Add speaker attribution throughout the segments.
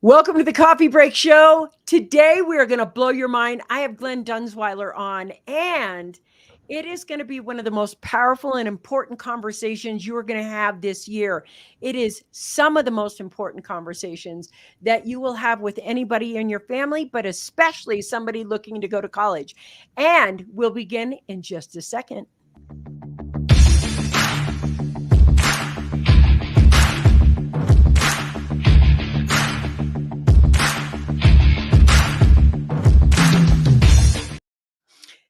Speaker 1: Welcome to the Coffee Break Show. Today we are going to blow your mind. I have Glen Dunzweiler on, and it is going to be one of the most powerful and important conversations you are going to have this year. It is some of the most important conversations that you will have with anybody in your family, but especially somebody looking to go to college. And we'll begin in just a second.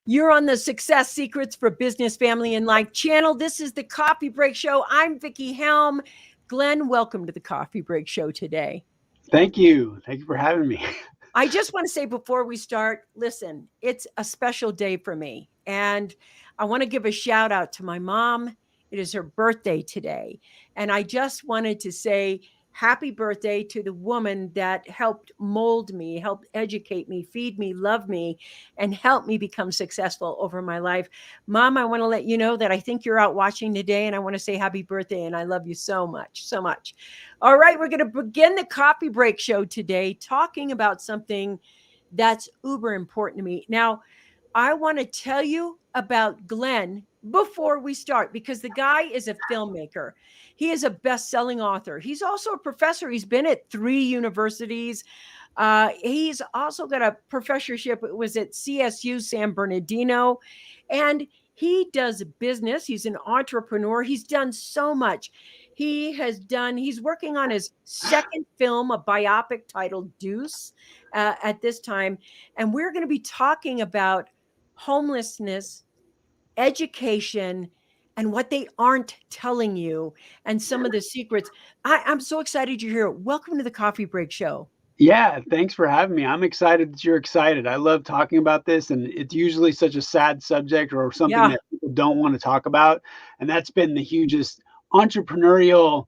Speaker 1: You're on the Success Secrets for Business, Family, and Life channel. This is the Coffee Break Show. I'm Vicki Helm. Glen, welcome to the Coffee Break Show today.
Speaker 2: Thank you. Thank you for having me.
Speaker 1: I just want to say before we start, listen, it's a special day for me. And I want to give a shout out to my mom. It is her birthday today. And I just wanted to say happy birthday to the woman that helped mold me, helped educate me, feed me, love me, and help me become successful over my life. Mom, I want to let you know that I think you're out watching today, and I want to say happy birthday, and I love you so much, so much. All right, we're going to begin the Coffee Break Show today talking about something that's uber important to me. Now, I want to tell you about Glen before we start, because the guy is a filmmaker. He is a best-selling author. He's also a professor. He's been at 3 universities. He's also got a professorship. It was at CSU San Bernardino. And he does business. He's an entrepreneur. He's done so much. He's working on his second film, a biopic titled Deuce, at this time. And we're going to be talking about homelessness, education, and what they aren't telling you, and some of the secrets. I'm so excited you're here. Welcome to the Coffee Break Show.
Speaker 2: Yeah, thanks for having me. I'm excited that you're excited. I love talking about this, and it's usually such a sad subject or something that people don't want to talk about. And that's been the hugest entrepreneurial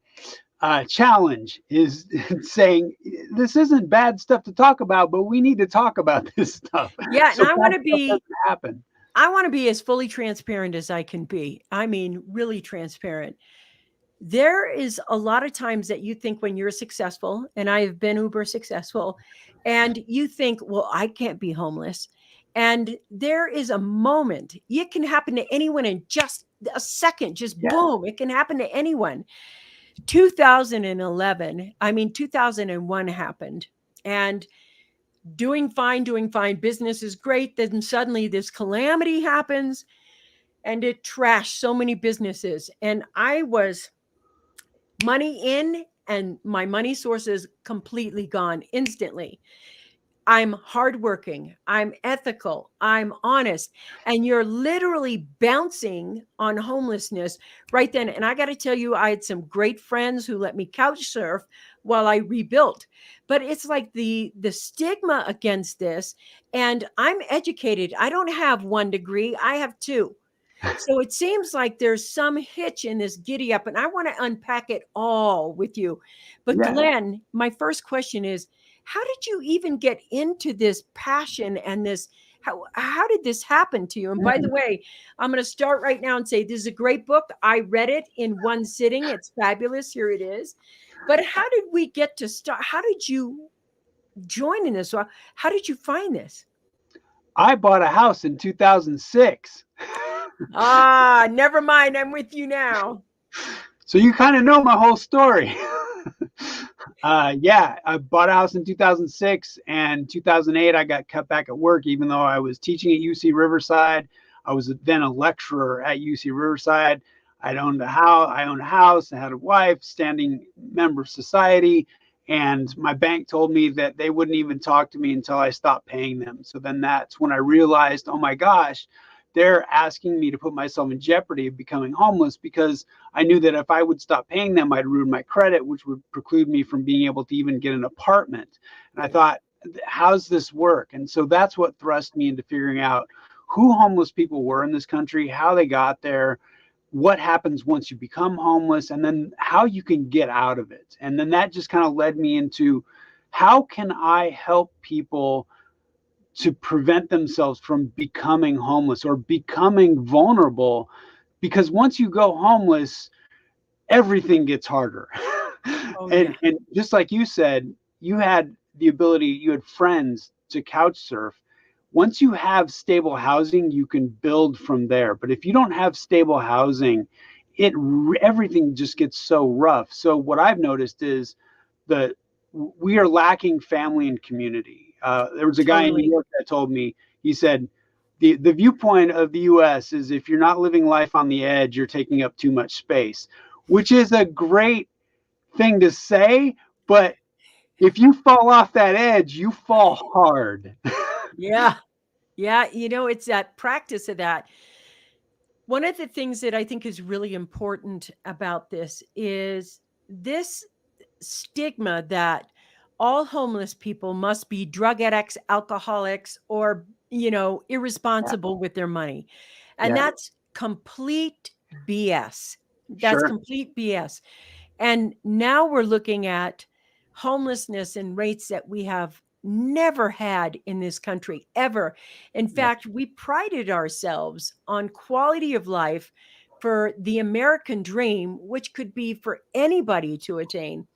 Speaker 2: challenge, is saying this isn't bad stuff to talk about, but we need to talk about this stuff.
Speaker 1: Yeah,
Speaker 2: so
Speaker 1: and I want to be
Speaker 2: happen.
Speaker 1: I want to be as fully transparent as I can be. I mean, really transparent. There is a lot of times that you think when you're successful, and I have been uber successful, and you think, well, I can't be homeless. And there is a moment, it can happen to anyone in just a second, just boom, it can happen to anyone. 2001 happened, and doing fine, business is great. Then suddenly this calamity happens, and it trashed so many businesses. And I was money in, and my money sources completely gone instantly. I'm hardworking, I'm ethical, I'm honest, and you're literally bouncing on homelessness right then. And I got to tell you, I had some great friends who let me couch surf while I rebuilt. But it's like the stigma against this, and I'm educated. I don't have 1 degree, I have 2. So it seems like there's some hitch in this giddy up, and I want to unpack it all with you. But Glen, my first question is, how did you even get into this passion and this? How did this happen to you? And by the way, I'm going to start right now and say this is a great book. I read it in 1 sitting. It's fabulous. Here it is. But how did we get to start? How did you join in this? How did you find this?
Speaker 2: I bought a house in 2006.
Speaker 1: Never mind. I'm with you now.
Speaker 2: So you kind of know my whole story. Yeah, I bought a house in 2006, and 2008 I got cut back at work, even though I was teaching at UC Riverside. I was then a lecturer at UC Riverside. I owned a house. I had a wife, standing member of society, and my bank told me that they wouldn't even talk to me until I stopped paying them. So then that's when I realized, oh my gosh, they're asking me to put myself in jeopardy of becoming homeless, because I knew that if I would stop paying them, I'd ruin my credit, which would preclude me from being able to even get an apartment. And I thought, how's this work? And so that's what thrust me into figuring out who homeless people were in this country, how they got there, what happens once you become homeless, and then how you can get out of it. And then that just kind of led me into, how can I help people to prevent themselves from becoming homeless or becoming vulnerable? Because once you go homeless, everything gets harder. And just like you said, you had the ability, you had friends to couch surf. Once you have stable housing, you can build from there. But if you don't have stable housing, it everything just gets so rough. So what I've noticed is that we are lacking family and community. There was a guy in New
Speaker 1: Totally.
Speaker 2: York that told me, he said, the viewpoint of the US is if you're not living life on the edge, you're taking up too much space, which is a great thing to say, but if you fall off that edge, you fall hard.
Speaker 1: Yeah. Yeah. It's that practice of that. One of the things that I think is really important about this is this stigma that all homeless people must be drug addicts, alcoholics, or,
Speaker 2: Yeah,
Speaker 1: irresponsible with their money. And
Speaker 2: yeah,
Speaker 1: that's complete BS. That's
Speaker 2: sure.
Speaker 1: complete BS. And now we're looking at homelessness and rates that we have never had in this country ever. In
Speaker 2: Yeah,
Speaker 1: fact, we prided ourselves on quality of life for the American dream, which could be for anybody to attain.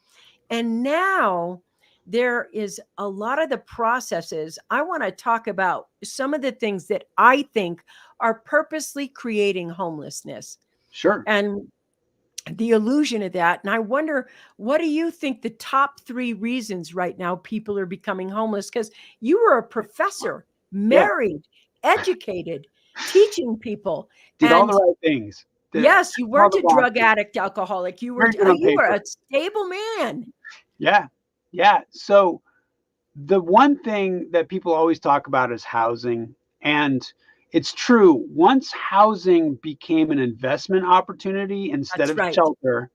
Speaker 1: And now there is a lot of the processes. I want to talk about some of the things that I think are purposely creating homelessness.
Speaker 2: sure.
Speaker 1: And the illusion of that. And I wonder, what do you think the top three reasons right now people are becoming homeless? Because you were a professor,
Speaker 2: Yeah,
Speaker 1: married, educated, teaching people.
Speaker 2: did all the
Speaker 1: And
Speaker 2: right things. Did
Speaker 1: yes, you
Speaker 2: all
Speaker 1: weren't
Speaker 2: the
Speaker 1: a drug
Speaker 2: boxes.
Speaker 1: addict, alcoholic.
Speaker 2: Very good on
Speaker 1: You were
Speaker 2: paper.
Speaker 1: a stable man.
Speaker 2: Yeah, yeah. So the one thing that people always talk about is housing. And it's true. Once housing became an investment opportunity instead
Speaker 1: That's
Speaker 2: of
Speaker 1: right.
Speaker 2: shelter,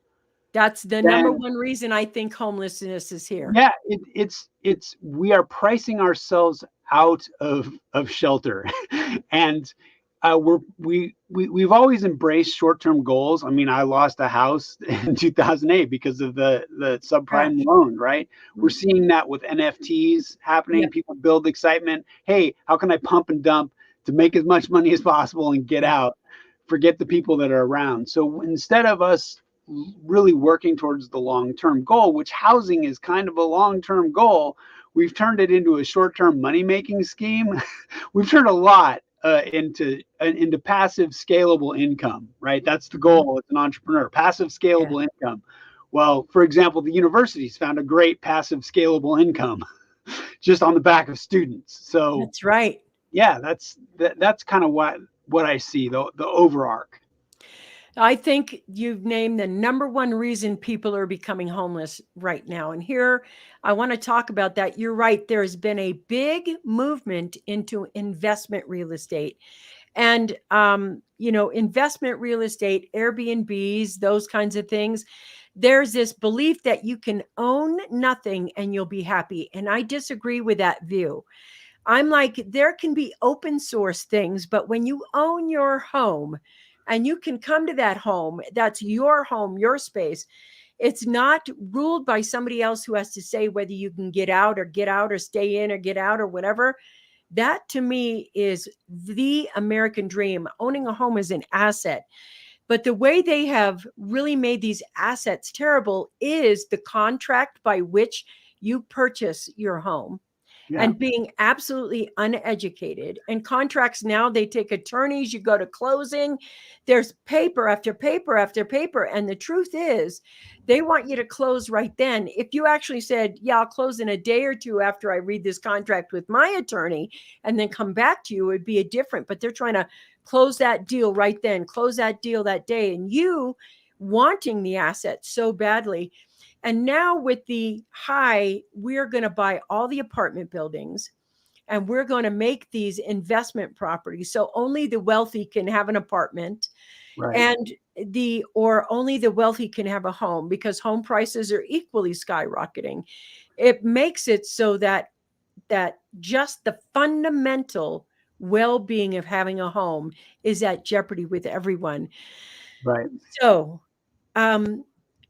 Speaker 1: That's the number
Speaker 2: then
Speaker 1: one reason I think homelessness is here.
Speaker 2: yeah, it's we are pricing ourselves out of shelter, and we've always embraced short term goals. I mean, I lost a house in 2008 because of the subprime
Speaker 1: Crash.
Speaker 2: loan. Right? We're
Speaker 1: Mm,
Speaker 2: seeing that with NFTs happening.
Speaker 1: yep.
Speaker 2: People build excitement. Hey, how can I pump and dump to make as much money as possible and get
Speaker 1: Yeah.
Speaker 2: out? Forget the people that are around. So instead of us really working towards the long-term goal, which housing is kind of a long-term goal, we've turned it into a short-term money-making scheme. We've turned a lot into passive scalable income, right? That's the
Speaker 1: Mhm.
Speaker 2: goal as an entrepreneur, passive
Speaker 1: Yeah.
Speaker 2: scalable income. Well, for example, the universities found a great passive scalable income just on the back of students. So
Speaker 1: That's right.
Speaker 2: yeah, that's kind of what I see, the overarch.
Speaker 1: I think you've named the number one reason people are becoming homeless right now. And here I want to talk about that. You're right. There's been a big movement into investment real estate. And, investment real estate, Airbnbs, those kinds of things. There's this belief that you can own nothing and you'll be happy. And I disagree with that view. I'm like, there can be open source things, but when you own your home and you can come to that home, that's your home, your space. It's not ruled by somebody else who has to say whether you can get out or stay in or get out or whatever. That to me is the American dream. Owning a home is an asset. But the way they have really made these assets terrible is the contract by which you purchase your home
Speaker 2: Yeah,
Speaker 1: and being absolutely uneducated. And contracts now, they take attorneys, you go to closing, there's paper after paper after paper. And the truth is, they want you to close right then. If you actually said, yeah, I'll close in a day or two after I read this contract with my attorney and then come back to you, it would be a different. But they're trying to close that deal right then, close that deal that day. And you wanting the asset so badly. And now with the high, we're going to buy all the apartment buildings and we're going to make these investment properties. So only the wealthy can have an apartment
Speaker 2: right.
Speaker 1: and or only the wealthy can have a home because home prices are equally skyrocketing. It makes it so that just the fundamental well-being of having a home is at jeopardy with everyone.
Speaker 2: Right.
Speaker 1: So, um,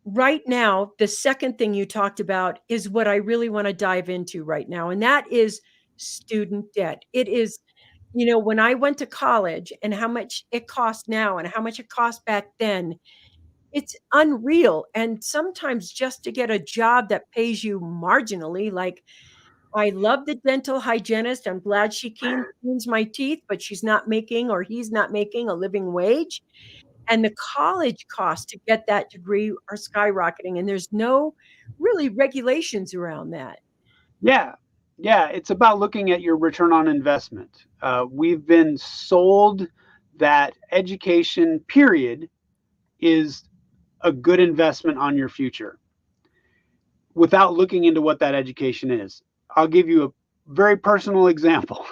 Speaker 1: right now, the second thing you talked about is what I really want to dive into right now, and that is student debt. It is, when I went to college and how much it cost now and how much it cost back then, It's unreal. And sometimes just to get a job that pays you marginally, like I love the dental hygienist. I'm glad she cleans my teeth, but she's not making, or he's not making, a living wage. And the college costs to get that degree are skyrocketing, and there's no really regulations around that.
Speaker 2: Yeah. Yeah. It's about looking at your return on investment. We've been sold that education, period, is a good investment on your future without looking into what that education is. I'll give you a very personal example.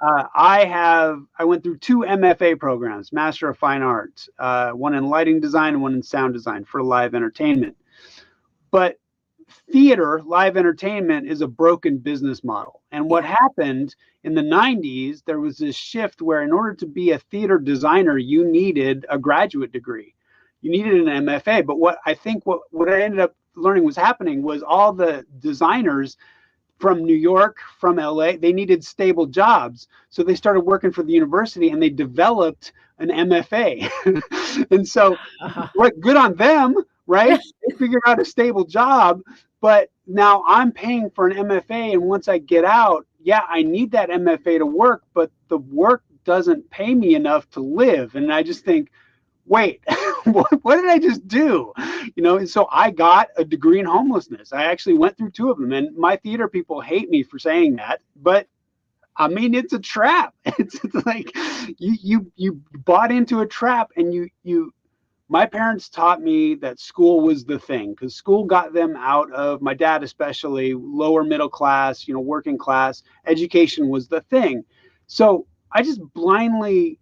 Speaker 2: I went through two MFA programs, Master of Fine Arts, one in lighting design and one in sound design for live entertainment. But theater, live entertainment, is a broken business model. And what
Speaker 1: Yeah.
Speaker 2: happened in the 90s, there was this shift where in order to be a theater designer, you needed a graduate degree. You needed an MFA. But what I ended up learning was happening was all the designers from New York, from LA, they needed stable jobs. So they started working for the university and they developed an MFA. And so, what good on them, right? They figured out a stable job, but now I'm paying for an MFA. And once I get out, yeah, I need that MFA to work, but the work doesn't pay me enough to live. And I just think, wait, what did I just do? And so I got a degree in homelessness. I actually went through two of them, and my theater people hate me for saying that, but I mean, it's a trap. It's like you bought into a trap, and my parents taught me that school was the thing, because school got them out of, my dad especially, lower middle class, working class. Education was the thing. So I just blindly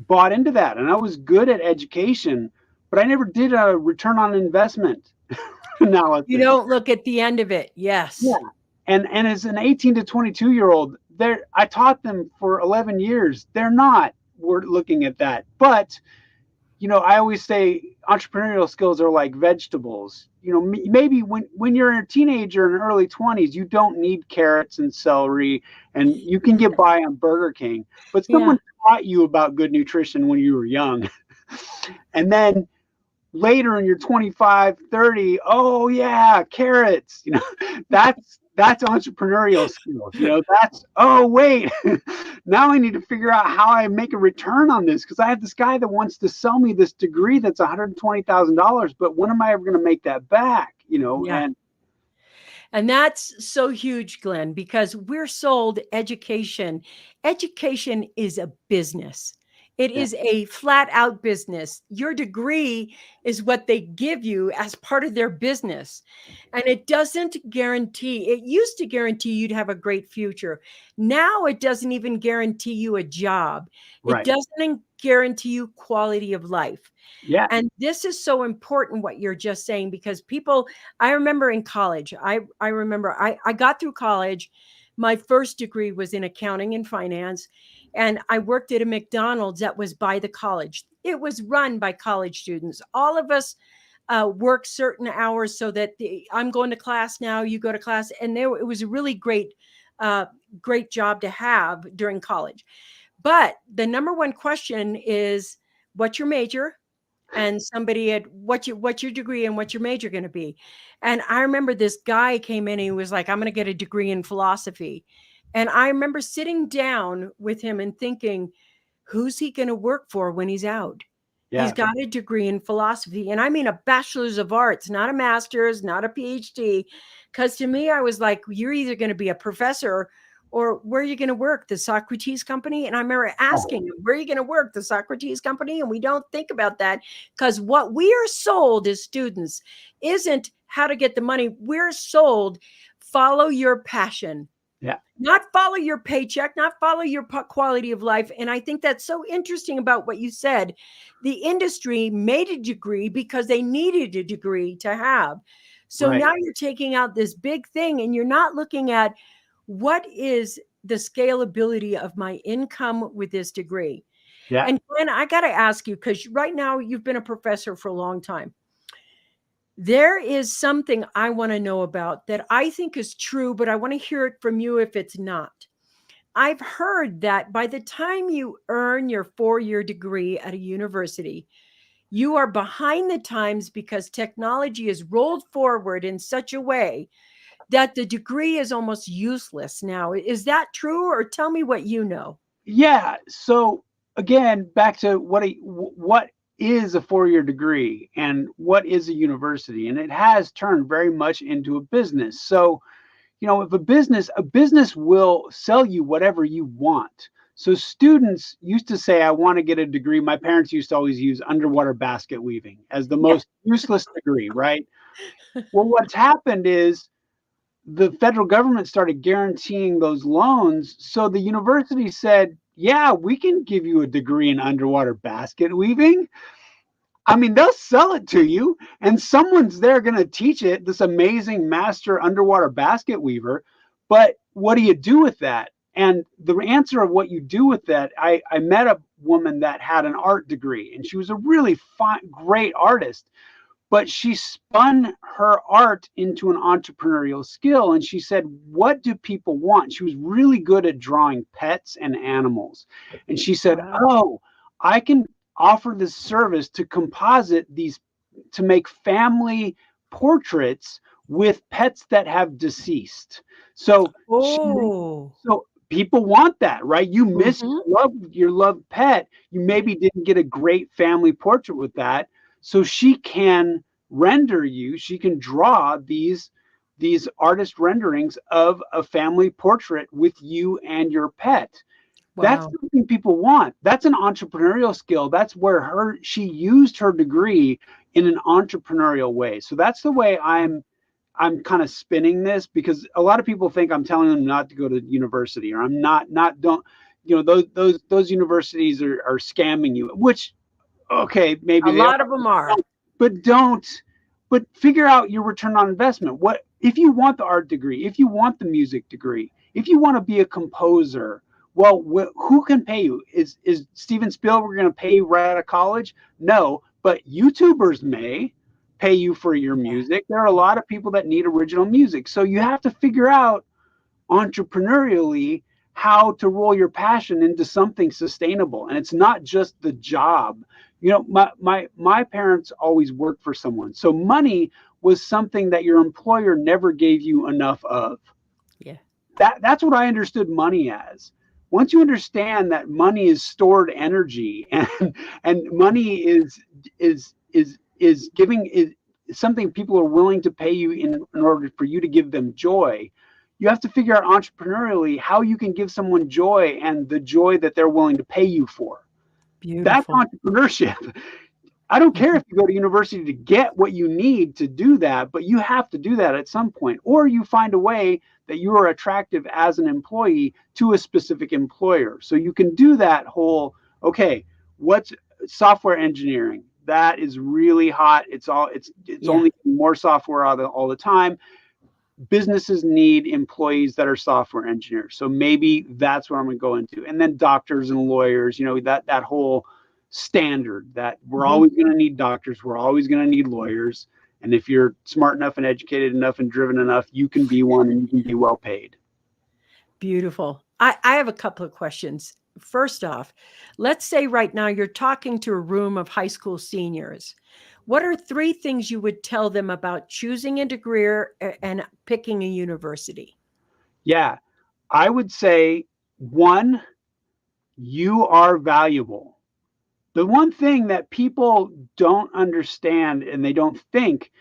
Speaker 2: bought into that, and I was good at education, but I never did a return on investment
Speaker 1: You
Speaker 2: analysis.
Speaker 1: don't look at the end of it.
Speaker 2: Yeah.
Speaker 1: Yes.
Speaker 2: And as an 18 to 22-year-old, I taught them for 11 years. They're not we're looking at that. But I always say entrepreneurial skills are like vegetables. Maybe when you're a teenager in early 20s, you don't need carrots and celery, and you can get by on Burger King. But
Speaker 1: Yeah.
Speaker 2: someone taught you about good nutrition when you were young. And then later in your 25, 30, oh yeah, carrots. That's entrepreneurial skills. That's, oh wait, now I need to figure out how I make a return on this, because I have this guy that wants to sell me this degree that's $120,000, but when am I ever going to make that back?
Speaker 1: Yeah.
Speaker 2: And
Speaker 1: And that's so huge, Glenn, because we're sold education. Education is a business. It
Speaker 2: yeah,
Speaker 1: is a flat out business. Your degree is what they give you as part of their business. And it doesn't guarantee, it used to guarantee you'd have a great future. Now it doesn't even guarantee you a job. It
Speaker 2: right.
Speaker 1: doesn't guarantee you quality of life.
Speaker 2: Yeah,
Speaker 1: And this is so important what you're just saying, because people, I remember in college, I remember I got through college. My first degree was in accounting and finance. And I worked at a McDonald's that was by the college. It was run by college students. All of us work certain hours so that I'm going to class now, you go to class. And it was a really great job to have during college. But the number one question is, what's your major? And somebody had, what's your degree and what's your major going to be? And I remember this guy came in and he was like, I'm going to get a degree in philosophy. And I remember sitting down with him and thinking, who's he going to work for when he's out? He's
Speaker 2: yeah.
Speaker 1: got a degree in philosophy, and I mean a bachelor's of arts, not a master's, not a PhD. Because to me, I was like, you're either going to be a professor, or where are you going to work? The Socrates Company? And I remember
Speaker 2: Oh,
Speaker 1: asking him, where are you going to work? The Socrates Company? And we don't think about that, because what we are sold as students isn't how to get the money. We're sold, follow your passion,
Speaker 2: yeah,
Speaker 1: not follow your paycheck, not follow your quality of life. And I think that's so interesting about what you said. The industry made a degree because they needed a degree to have. So
Speaker 2: right.
Speaker 1: now you're taking out this big thing and you're not looking at what is the scalability of my income with this degree.
Speaker 2: Yeah,
Speaker 1: And Glenn, I got to ask you, because right now you've been a professor for a long time. There is something I want to know about that I think is true, but I want to hear it from you if it's not. I've heard that by the time you earn your 4-year degree at a university, You are behind the times because technology is rolled forward in such a way that the degree is almost useless now. Is that true? Or tell me what you know.
Speaker 2: Yeah. So again, back to what is a 4-year degree and what is a university, and it has turned very much into a business. So if a business will sell you whatever you want. So students used to say, I want to get a degree. My parents used to always use underwater basket weaving as the
Speaker 1: Yeah.
Speaker 2: most useless degree, right? Well, what's happened is the federal government started guaranteeing those loans. So the university said, yeah, we can give you a degree in underwater basket weaving. I mean, they'll sell it to you, and someone's there going to teach it, this amazing master underwater basket weaver. But what do you do with that? And the answer of what you do with that, I met a woman that had an art degree, and she was a really fine, great artist, but she spun her art into an entrepreneurial skill. And she said, what do people want? She was really good at drawing pets and animals. And she said,
Speaker 1: Wow.
Speaker 2: oh, I can offer this service to composite these, to make family portraits with pets that have deceased. So she,
Speaker 1: Oh.
Speaker 2: so people want that, right? You miss
Speaker 1: Hmm.
Speaker 2: your loved pet. You maybe didn't get a great family portrait with that. So she can she can draw these artist renderings of a family portrait with you and your pet. That's
Speaker 1: Wow.
Speaker 2: something people want. That's an entrepreneurial skill. That's where she used her degree in an entrepreneurial way. So that's the way I'm kind of spinning this, because a lot of people think I'm telling them not to go to university, or I'm not don't those universities are scamming you, which okay, maybe
Speaker 1: A
Speaker 2: they
Speaker 1: lot
Speaker 2: are,
Speaker 1: of them are.
Speaker 2: but figure out your return on investment. What if you want the art degree, if you want the music degree, if you want to be a composer? Well, who can pay you? Is Steven Spielberg going to pay you right out of college? No, but YouTubers may pay you for your
Speaker 1: Yeah.
Speaker 2: music. There are a lot of people that need original music, so you have to figure out entrepreneurially how to roll your passion into something sustainable. And it's not just the job. My parents always worked for someone, so money was something that your employer never gave you enough of.
Speaker 1: Yeah.
Speaker 2: That's what I understood money as. Once you understand that money is stored energy, and money is giving is something people are willing to pay you in order for you to give them joy. You have to figure out entrepreneurially how you can give someone joy, and the joy that they're willing to pay you for. That's
Speaker 1: Beautiful.
Speaker 2: entrepreneurship. I don't care
Speaker 1: Mhm.
Speaker 2: if you go to university to get what you need to do that, but you have to do that at some point, or you find a way that you are attractive as an employee to a specific employer. So you can do that whole, okay, what's software engineering? That is really hot. It's
Speaker 1: Yeah.
Speaker 2: only more software all the time. Businesses need employees that are software engineers. So maybe that's what I'm going to go into. And then doctors and lawyers, that whole standard that we're
Speaker 1: Hmm.
Speaker 2: always going to need doctors, we're always going to need lawyers. And if you're smart enough and educated enough and driven enough, you can be one, and you can be well paid.
Speaker 1: Beautiful. I have a couple of questions. First off, let's say right now you're talking to a room of high school seniors. What are three things you would tell them about choosing a degree and picking a university?
Speaker 2: Yeah, I would say one, you are valuable. The one thing that people don't understand, and they don't think,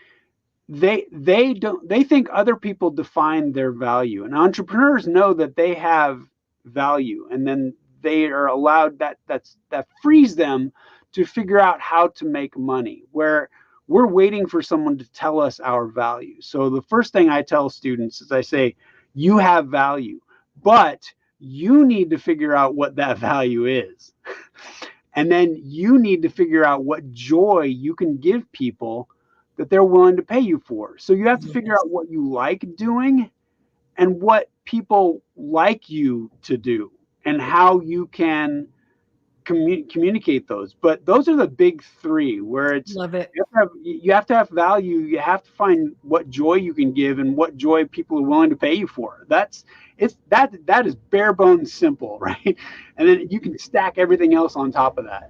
Speaker 2: they think other people define their value, and entrepreneurs know that they have value, and then they are allowed that frees them to figure out how to make money, where we're waiting for someone to tell us our value. So the first thing I tell students is, I say, you have value, but you need to figure out what that value is. And then you need to figure out what joy you can give people that they're willing to pay you for. So you have to figure
Speaker 1: Yes.
Speaker 2: out what you like doing and what people like you to do, and how you can communicate those. But those are the big three, where it's
Speaker 1: Love it.
Speaker 2: you have to have value, you have to find what joy you can give and what joy people are willing to pay you for. That is bare bones simple, right? And then you can stack everything else on top of that.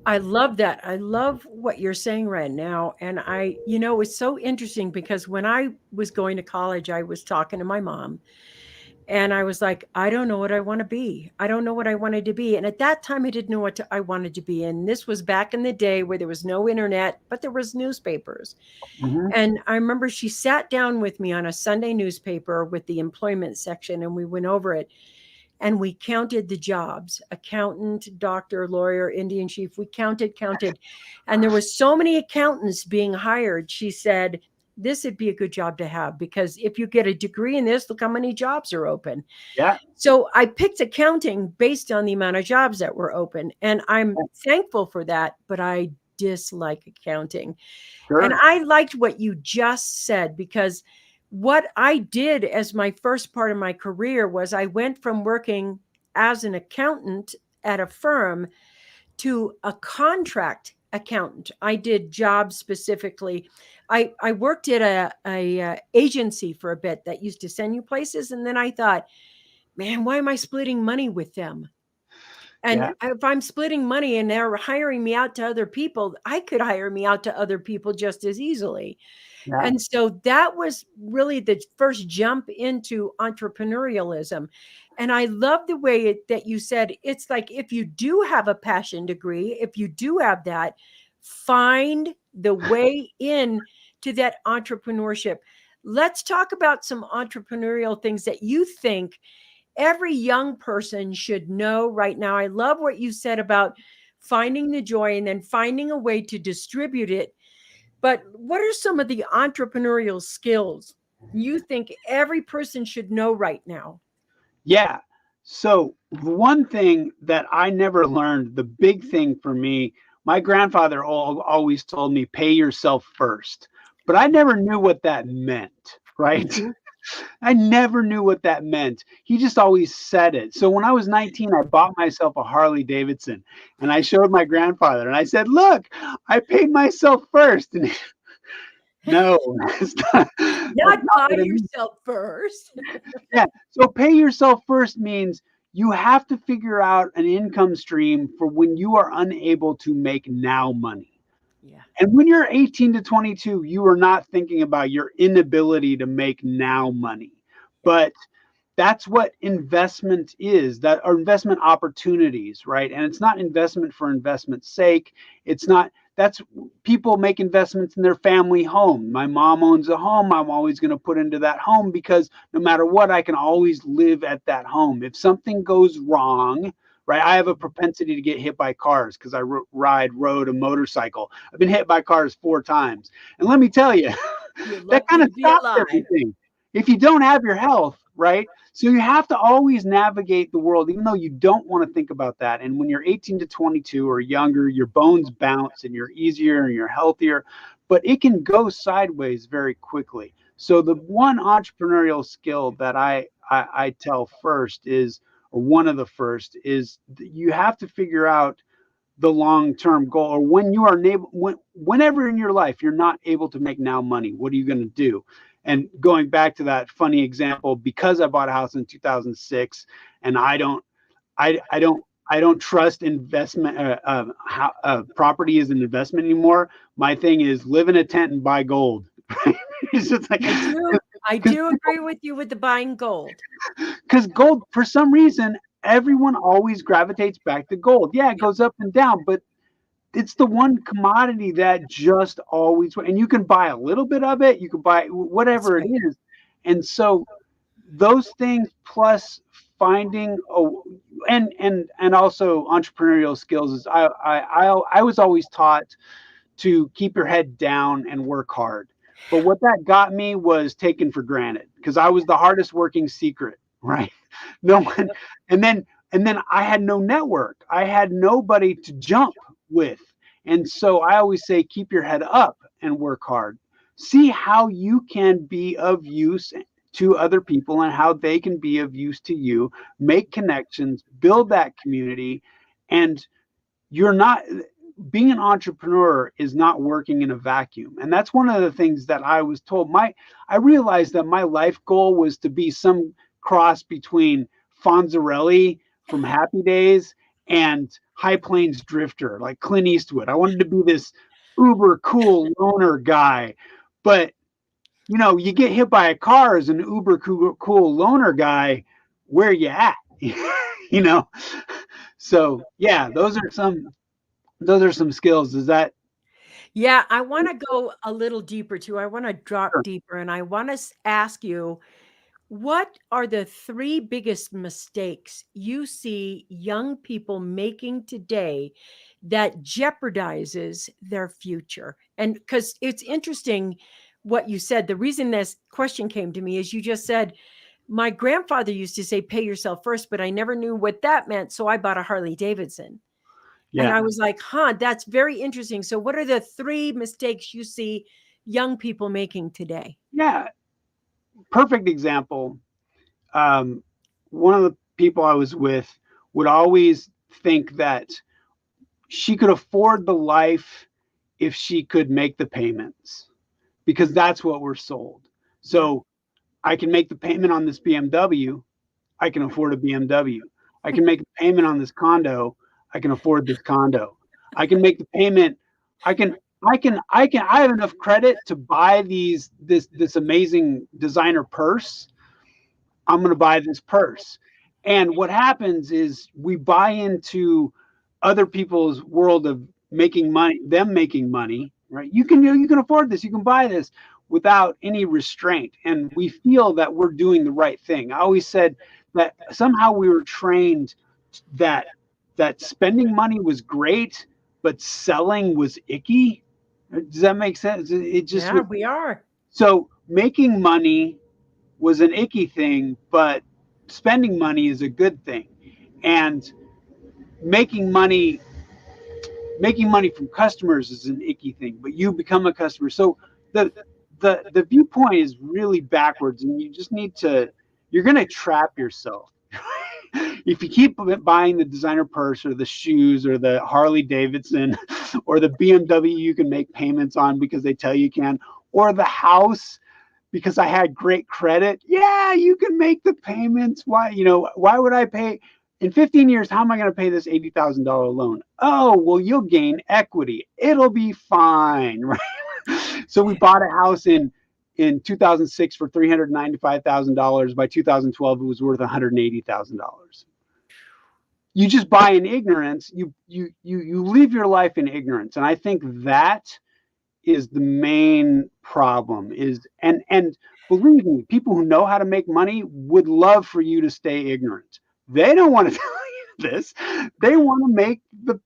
Speaker 1: I love that. I love what you're saying right now. And it's so interesting because when I was going to college, I was talking to my mom and I was like, I don't know what I want to be. I don't know what I wanted to be. And at that time, I didn't know I wanted to be. And this was back in the day where there was no internet, but there was newspapers.
Speaker 2: Hmm.
Speaker 1: And I remember she sat down with me on a Sunday newspaper with the employment section and we went over it and we counted the jobs: accountant, doctor, lawyer, Indian chief. We counted, and there was so many accountants being hired. She said, this would be a good job to have because if you get a degree in this, look how many jobs are open.
Speaker 2: Yeah,
Speaker 1: So I picked accounting based on the amount of jobs that were open, and I'm thankful for that, but I dislike accounting. And
Speaker 2: sure.
Speaker 1: I liked what you just said because what I did as my first part of my career was I went from working as an accountant at a firm to a contract accountant. I did jobs specifically. I worked at a agency for a bit that used to send you places, and then I thought, man, why am I splitting money with them? And
Speaker 2: Yeah,
Speaker 1: if I'm splitting money and they're hiring me out to other people, I could hire me out to other people just as easily.
Speaker 2: yeah,
Speaker 1: And so that was really the first jump into entrepreneurialism. And I love the way that you said it's like if you do have a passion degree, if you do have that, find the way in to that entrepreneurship. Let's talk about some entrepreneurial things that you think every young person should know right now. I love what you said about finding the joy and then finding a way to distribute it. But what are some of the entrepreneurial skills you think every person should know right now?
Speaker 2: yeah. So the one thing that I never learned, the big thing for me, my grandfather always told me, pay yourself first. But I never knew what that meant, right?
Speaker 1: Mhm.
Speaker 2: I never knew what that meant. He just always said it. So when I was 19, I bought myself a Harley Davidson and I showed my grandfather and I said, look, I paid myself first. And no, that's
Speaker 1: Not
Speaker 2: not
Speaker 1: buy
Speaker 2: what it means.
Speaker 1: yourself first.
Speaker 2: Yeah. So pay yourself first means you have to figure out an income stream for when you are unable to make now money.
Speaker 1: Yeah.
Speaker 2: And when you're 18 to 22, you are not thinking about your inability to make now money.
Speaker 1: Yeah.
Speaker 2: But that's what investment is, that are investment opportunities, right? And it's not investment for investment's sake. It's not, that's, people make investments in their family home. My mom owns a home. I'm always going to put into that home because no matter what, I can always live at that home. If something goes wrong, right? I have a propensity to get hit by cars because I rode a motorcycle. I've been hit by cars 4 times. And let me tell you,
Speaker 1: You're
Speaker 2: that
Speaker 1: lucky
Speaker 2: kind
Speaker 1: to
Speaker 2: of
Speaker 1: be
Speaker 2: stops
Speaker 1: alive.
Speaker 2: everything. If you don't have your health, right? So you have to always navigate the world, even though you don't want to think about that. And when you're 18 to 22 or younger, your bones bounce and you're easier and you're healthier, but it can go sideways very quickly. So the one entrepreneurial skill that I tell first is, or one of the first is, you have to figure out the long-term goal, or when you are able, whenever in your life you're not able to make now money, what are you going to do? And going back to that funny example, because I bought a house in 2006 and I don't trust investment, property as an investment anymore. My thing is live in a tent and buy gold. It's just like,
Speaker 1: I do. I
Speaker 2: because
Speaker 1: do agree with you with the buying gold.
Speaker 2: gold, for some reason, everyone always gravitates back to gold. Yeah, it
Speaker 1: Yep.
Speaker 2: goes up and down, but it's the one commodity that just always, and you can buy a little bit of it, you can buy
Speaker 1: That's
Speaker 2: whatever it
Speaker 1: right.
Speaker 2: is. And so those things plus finding and also entrepreneurial skills is, I was always taught to keep your head down and work hard. But what that got me was taken for granted because I was the hardest working secret, right? No one,
Speaker 1: Yep.
Speaker 2: and then I had no network. I had nobody to jump with. And so I always say keep your head up and work hard. See how you can be of use to other people and how they can be of use to you. Make connections, build that community, and you're not, being an entrepreneur is not working in a vacuum. And that's one of the things that I was told. I realized that my life goal was to be some cross between Fonzarelli from Happy Days and high plains drifter, like Clint Eastwood. I wanted to be this uber cool loner guy. But, you know, you get hit by a car as an uber cool loner guy, where you at? You know? So yeah, those are some skills. Is that
Speaker 1: Yeah, I want to go a little deeper too. I want to drop
Speaker 2: sure.
Speaker 1: deeper and I want to ask you, what are the three biggest mistakes you see young people making today that jeopardizes their future? And because it's interesting what you said, the reason this question came to me is you just said, my grandfather used to say, pay yourself first, but I never knew what that meant. So I bought a Harley Davidson. And
Speaker 2: Yeah.
Speaker 1: I was like, huh, that's very interesting. So, what are the three mistakes you see young people making today?
Speaker 2: Yeah. Perfect example. Um, one of the people I was with would always think that she could afford the life if she could make the payments, because that's what we're sold.
Speaker 1: Yeah.
Speaker 2: So I can make the payment on this BMW, I can afford a BMW. I can make the payment on this condo, I can afford this condo. I can make the payment, I can I have enough credit to buy this amazing designer purse. I'm going to buy this purse. And what happens is we buy into other people's world of making money, them making money, right? You can afford this, you can buy this without any restraint. And we feel that we're doing the right thing. I always said that somehow we were trained that spending money was great, but selling was icky. Does that make sense? It just
Speaker 1: Yeah,
Speaker 2: was.
Speaker 1: we are.
Speaker 2: So making money was an icky thing, but spending money is a good thing. And making money making money from customers is an icky thing, but you become a customer. So the the viewpoint is really backwards, and you just need to you're going to trap yourself. If you keep buying the designer purse or the shoes or the Harley Davidson or the BMW you can make payments on because they tell you can, or the house because I had great credit. Yeah, you can make the payments. Why, why would I pay in 15 years? How am I going to pay this $80,000 loan? Oh, well, you'll gain equity. It'll be fine, right? So we bought a house in 2006 for $395,000. By 2012, it was worth $180,000. You just buy in ignorance. You live your life in ignorance, and I think that is the main problem. And believe me, people who know how to make money would love for you to stay ignorant. They don't want to tell you this. They want to make the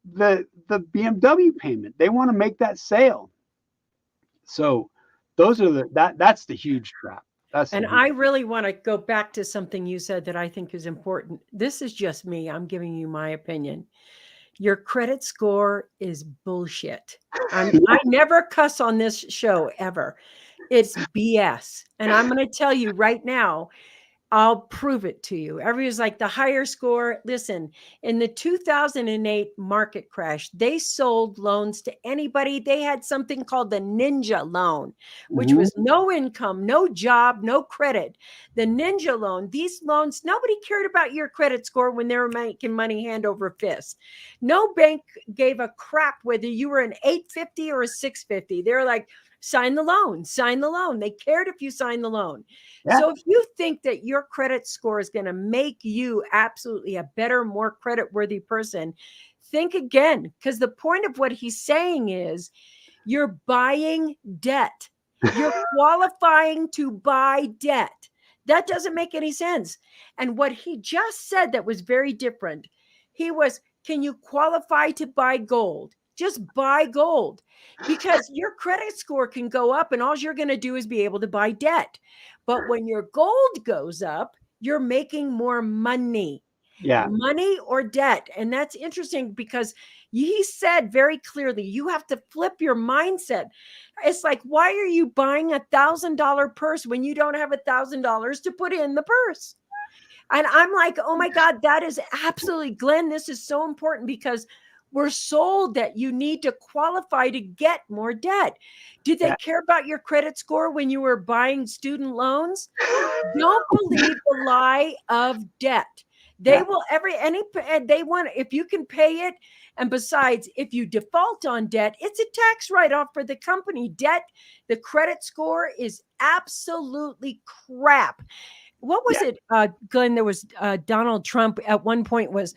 Speaker 2: BMW payment. They want to make that sale. So those are that's the huge trap. That's the
Speaker 1: And
Speaker 2: huge.
Speaker 1: I really want to go back to something you said that I think is important. This is just me. I'm giving you my opinion. Your credit score is bullshit. I never cuss on this show ever. It's BS. And I'm going to tell you right now, I'll prove it to you. Everybody's like the higher score. Listen, in the 2008 market crash, they sold loans to anybody. They had something called the Ninja loan, which
Speaker 2: Mhm.
Speaker 1: was no income, no job, no credit. The Ninja loan, these loans, nobody cared about your credit score when they were making money hand over fist. No bank gave a crap whether you were an 850 or a 650. They were like, sign the loan, sign the loan. They cared if you signed the loan.
Speaker 2: Yeah.
Speaker 1: So if you think that your credit score is going to make you absolutely a better, more credit worthy person, think again, because the point of what he's saying is you're buying debt. You're qualifying to buy debt. That doesn't make any sense. And what he just said that was very different. He was, can you qualify to buy gold? Just buy gold because your credit score can go up and all you're going to do is be able to buy debt. But when your gold goes up, you're making more money,
Speaker 2: Yeah.
Speaker 1: money or debt. And that's interesting because he said very clearly, you have to flip your mindset. It's like, why are you buying $1,000 purse when you don't have $1,000 to put in the purse? And I'm like, oh my God, that is absolutely, Glenn, this is so important because we're sold that you need to qualify to get more debt. Did they
Speaker 2: Yeah.
Speaker 1: care about your credit score when you were buying student loans? Don't believe the lie of debt. They will they want, if you can pay it. And besides, if you default on debt, it's a tax write-off for the company. Debt, the credit score is absolutely crap. What was
Speaker 2: Yeah.
Speaker 1: it, Glenn? There was Donald Trump at one point was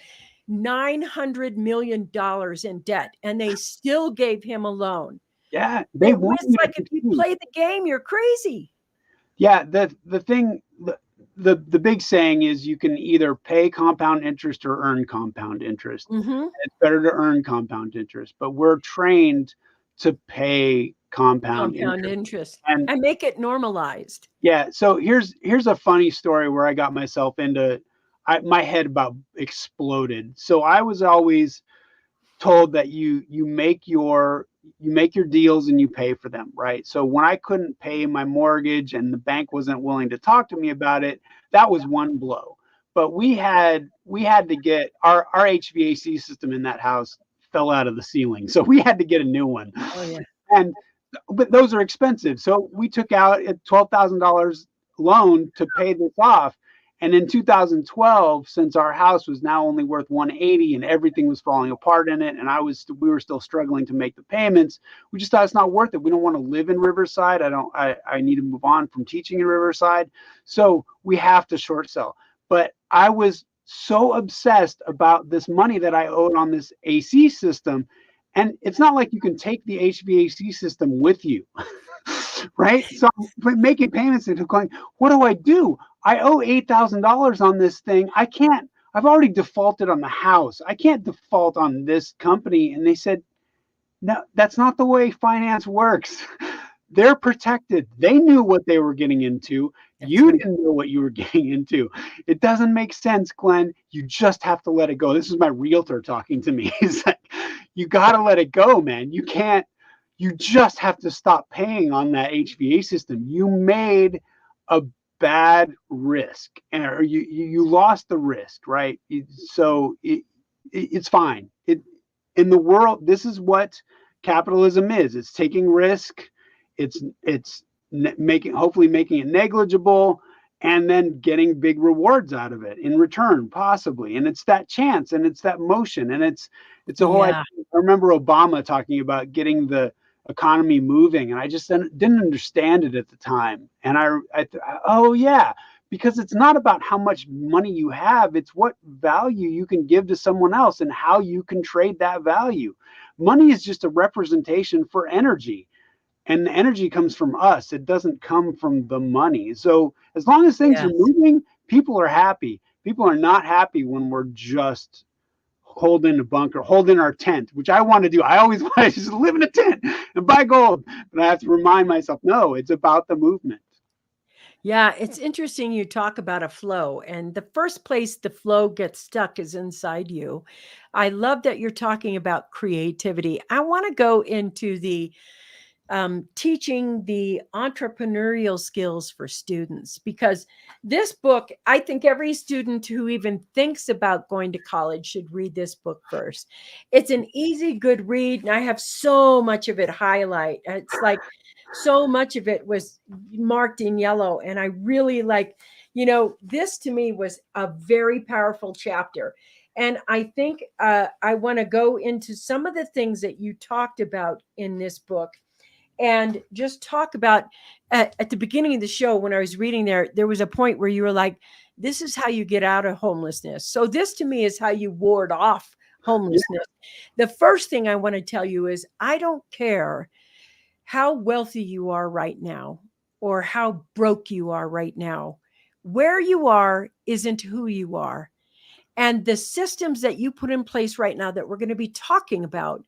Speaker 1: $900 million in debt, and they still gave him a loan.
Speaker 2: Yeah. They
Speaker 1: It
Speaker 2: want
Speaker 1: was
Speaker 2: you to
Speaker 1: like, if you
Speaker 2: continue.
Speaker 1: play the game, you're crazy.
Speaker 2: Yeah. The big saying is you can either pay compound interest or earn compound interest.
Speaker 1: Mm-hmm.
Speaker 2: It's better to earn compound interest, but we're trained to pay compound
Speaker 1: Compound
Speaker 2: interest.
Speaker 1: interest
Speaker 2: And
Speaker 1: and make it normalized.
Speaker 2: yeah, so here's a funny story where I got myself into my head about exploded. So I was always told that you make your deals and you pay for them, right? So when I couldn't pay my mortgage and the bank wasn't willing to talk to me about it, that was one blow. But we had to get our HVAC system in that house fell out of the ceiling. So we had to get a new one.
Speaker 1: Oh yeah.
Speaker 2: And but those are expensive. So we took out a $12,000 loan to pay this off. And in 2012, since our house was now only worth 180 and everything was falling apart in it, and we were still struggling to make the payments, we just thought it's not worth it. We don't want to live in Riverside. I need to move on from teaching in Riverside. So we have to short sell. But I was so obsessed about this money that I owed on this AC system. And it's not like you can take the HVAC system with you, right? So I'm making payments and going, what do I do? I owe $8,000 on this thing. I can't, I've already defaulted on the house. I can't default on this company. And they said, no, that's not the way finance works. They're protected. They knew what they were getting into.
Speaker 1: That's
Speaker 2: You
Speaker 1: right.
Speaker 2: didn't know what you were getting into. It doesn't make sense, Glenn. You just have to let it go. This is my realtor talking to me. He's like, you got to let it go, man. You can't, you just have to stop paying on that HVA system. You made a bad risk, or you lost the risk, right? It's fine. In the world, this is what capitalism is. It's taking risk. It's making, hopefully making it negligible, and then getting big rewards out of it in return, possibly. And it's that chance, and it's that motion, and it's a whole. I
Speaker 1: Yeah.
Speaker 2: remember Obama talking about getting the economy moving, and I just didn't understand it at the time. And oh yeah, because it's not about how much money you have, it's what value you can give to someone else and how you can trade that value. Money is just a representation for energy, and the energy comes from us. It doesn't come from the money. So as long as things are
Speaker 1: Yes.
Speaker 2: moving, people are happy. People are not happy when we're just holding a bunker, holding our tent, which I want to do. I always want to just live in a tent and buy gold. But I have to remind myself, no, it's about the movement.
Speaker 1: Yeah, it's interesting you talk about a flow, and the first place the flow gets stuck is inside you. I love that you're talking about creativity. I want to go into the teaching the entrepreneurial skills for students, because this book, I think every student who even thinks about going to college should read this book first. It's an easy, good read, and I have so much of it highlight. It's like so much of it was marked in yellow, and I really like, this to me was a very powerful chapter. And I think I want to go into some of the things that you talked about in this book, and just talk about at the beginning of the show. When I was reading there was a point where you were like, this is how you get out of homelessness. So this to me is how you ward off
Speaker 2: Yeah,
Speaker 1: homelessness. The first thing I want to tell you is, I don't care how wealthy you are right now or how broke you are right now. Where you are isn't who you are. And the systems that you put in place right now that we're going to be talking about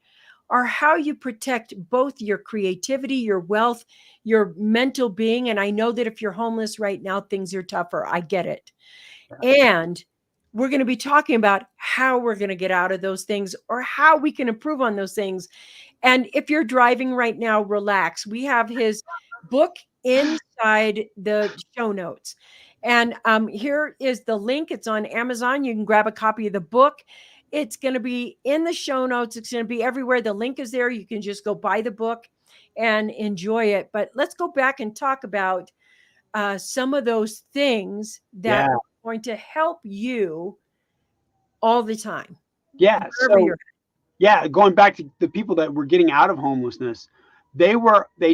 Speaker 1: are how you protect both your creativity, your wealth, your mental being. And I know that if you're homeless right now, things are tougher. I get it. And we're going to be talking about how we're going to get out of those things or how we can improve on those things. And if you're driving right now, relax. We have his book inside the show notes. And here is the link. It's on Amazon. You can grab a copy of the book. It's going to be in the show notes. It's going to be everywhere. The link is there. You can just go buy the book and enjoy it. But let's go back and talk about some of those things that
Speaker 2: yeah,
Speaker 1: are going to help you all the time,
Speaker 2: Yeah.
Speaker 1: wherever you're
Speaker 2: So yeah, going back to the people that were getting out of homelessness, they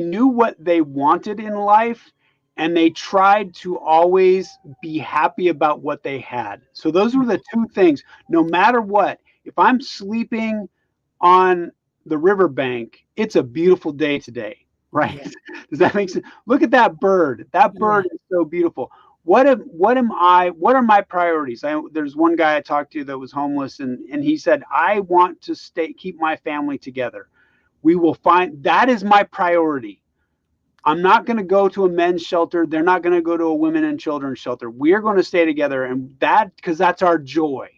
Speaker 2: knew what they wanted in life, and they tried to always be happy about what they had. So those were the two things. No matter what, if I'm sleeping on the riverbank, it's a beautiful day today, right?
Speaker 1: at. Yeah.
Speaker 2: Does that make sense? Look at that bird. That
Speaker 1: Yeah.
Speaker 2: bird is so beautiful. What are my priorities? There's one guy I talked to that was homeless, and he said, I want to keep my family together. We will find that is my priority. I'm not going to go to a men's shelter. They're not going to go to a women and children's shelter. We're going to stay together, and because that's our joy,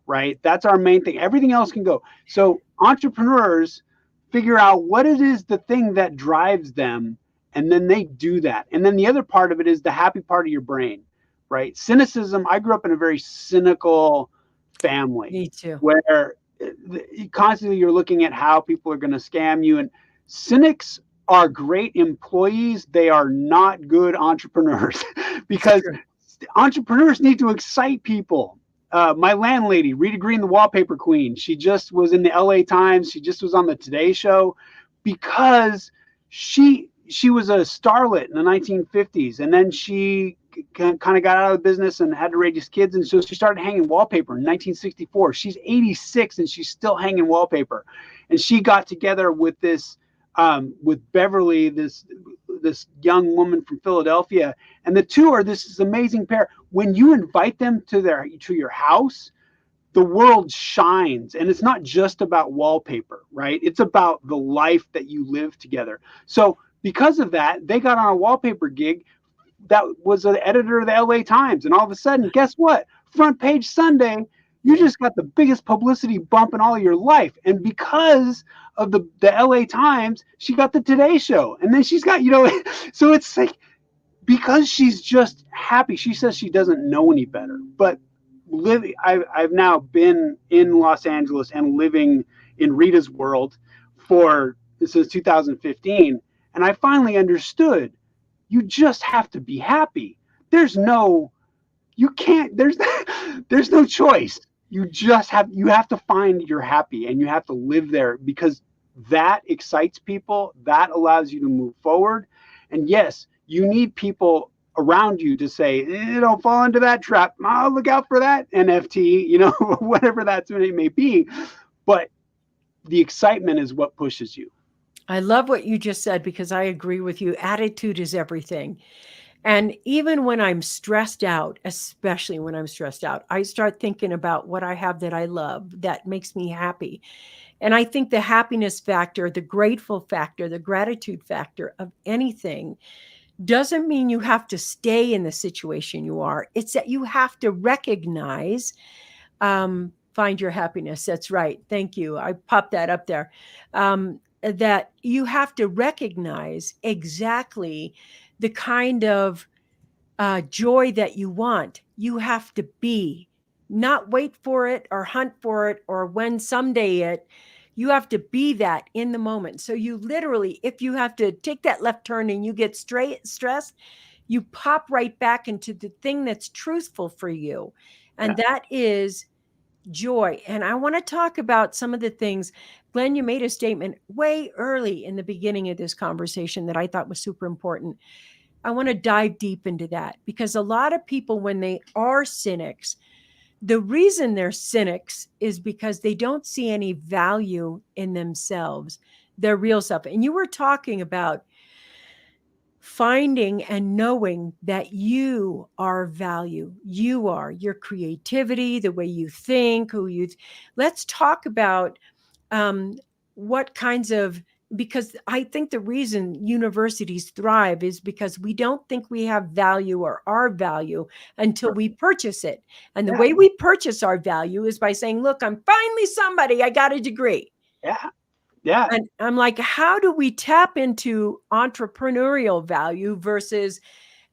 Speaker 2: right? That's our main thing. Everything else can go. So entrepreneurs figure out what it is, the thing that drives them, and then they do that. And then the other part of it is the happy part of your brain, right? Cynicism. I grew up in a very cynical family
Speaker 1: Me too.
Speaker 2: where constantly you're looking at how people are going to scam you, and cynics are great employees. They are not good entrepreneurs because
Speaker 1: True.
Speaker 2: entrepreneurs need to excite people. My landlady, Rita Green, the wallpaper queen, she just was in the LA Times. She just was on the Today Show because she was a starlet in the 1950s, and then she kind of got out of the business and had to raise kids, and so she started hanging wallpaper in 1964. She's 86 and she's still hanging wallpaper, and she got together with with Beverly, this young woman from Philadelphia, and the two are this amazing pair. When you invite them to your house, the world shines, and it's not just about wallpaper, right? It's about the life that you live together. So because of that, they got on a wallpaper gig that was an editor of the LA Times, and all of a sudden, guess what? Front page Sunday, you
Speaker 1: Yeah.
Speaker 2: just got the biggest publicity bump in all of your life. And because of the LA Times, she got the Today Show. And then she's got, so it's like, because she's just happy. She says she doesn't know any better. But I've now been in Los Angeles and living in Rita's world since 2015. And I finally understood you just have to be happy. There's no, you can't, there's no choice. You have to find you're happy, and you have to live there, because that excites people. That allows you to move forward. And yes, you need people around you to say, don't fall into that trap. Oh, look out for that NFT, whatever that may be. But the excitement is what pushes you.
Speaker 1: I love what you just said, because I agree with you. Attitude is everything. And even when I'm stressed out, especially when I'm stressed out, I start thinking about what I have that I love, that makes me happy. And I think the happiness factor, the grateful factor, the gratitude factor of anything doesn't mean you have to stay in the situation you are. It's that you have to recognize, find your happiness. That's right. Thank you. I popped that up there. That you have to recognize exactly the kind of joy that you want. You have to be, not wait for it or hunt for it or when someday it. You have to be that in the moment. So you literally, if you have to take that left turn and you get stressed, you pop right back into the thing that's truthful for you. And
Speaker 2: Yeah.
Speaker 1: that is joy. And I want to talk about some of the things. Glenn, you made a statement way early in the beginning of this conversation that I thought was super important. I want to dive deep into that, because a lot of people, when they are cynics, the reason they're cynics is because they don't see any value in themselves, their real self. And you were talking about finding and knowing that you are value. You are your creativity, the way you think, let's talk about um, what kinds of, because I think the reason universities thrive is because we don't think we have value or our value until we purchase it. And the
Speaker 2: Yeah.
Speaker 1: way we purchase our value is by saying, look, I'm finally somebody, I got a degree.
Speaker 2: Yeah. Yeah.
Speaker 1: And I'm like, how do we tap into entrepreneurial value versus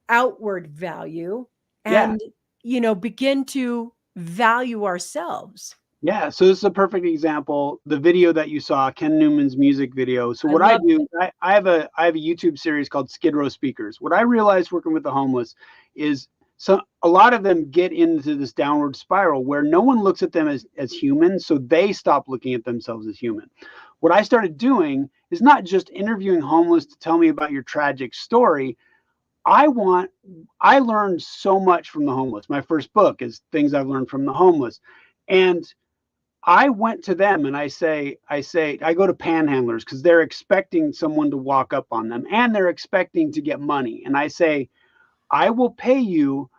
Speaker 1: outward value
Speaker 2: Yeah.
Speaker 1: and, begin to value ourselves?
Speaker 2: Yeah, so this is a perfect example. The video that you saw, Ken Newman's music video. So
Speaker 1: I
Speaker 2: what I
Speaker 1: love
Speaker 2: do,
Speaker 1: it.
Speaker 2: I have a YouTube series called Skid Row Speakers. What I realized working with the homeless is so a lot of them get into this downward spiral where no one looks at them as human, so they stop looking at themselves as human. What I started doing is not just interviewing homeless to tell me about your tragic story. I learned so much from the homeless. My first book is things I've learned from the homeless. And I went to them and I go to panhandlers because they're expecting someone to walk up on them and they're expecting to get money. And I say, I will pay you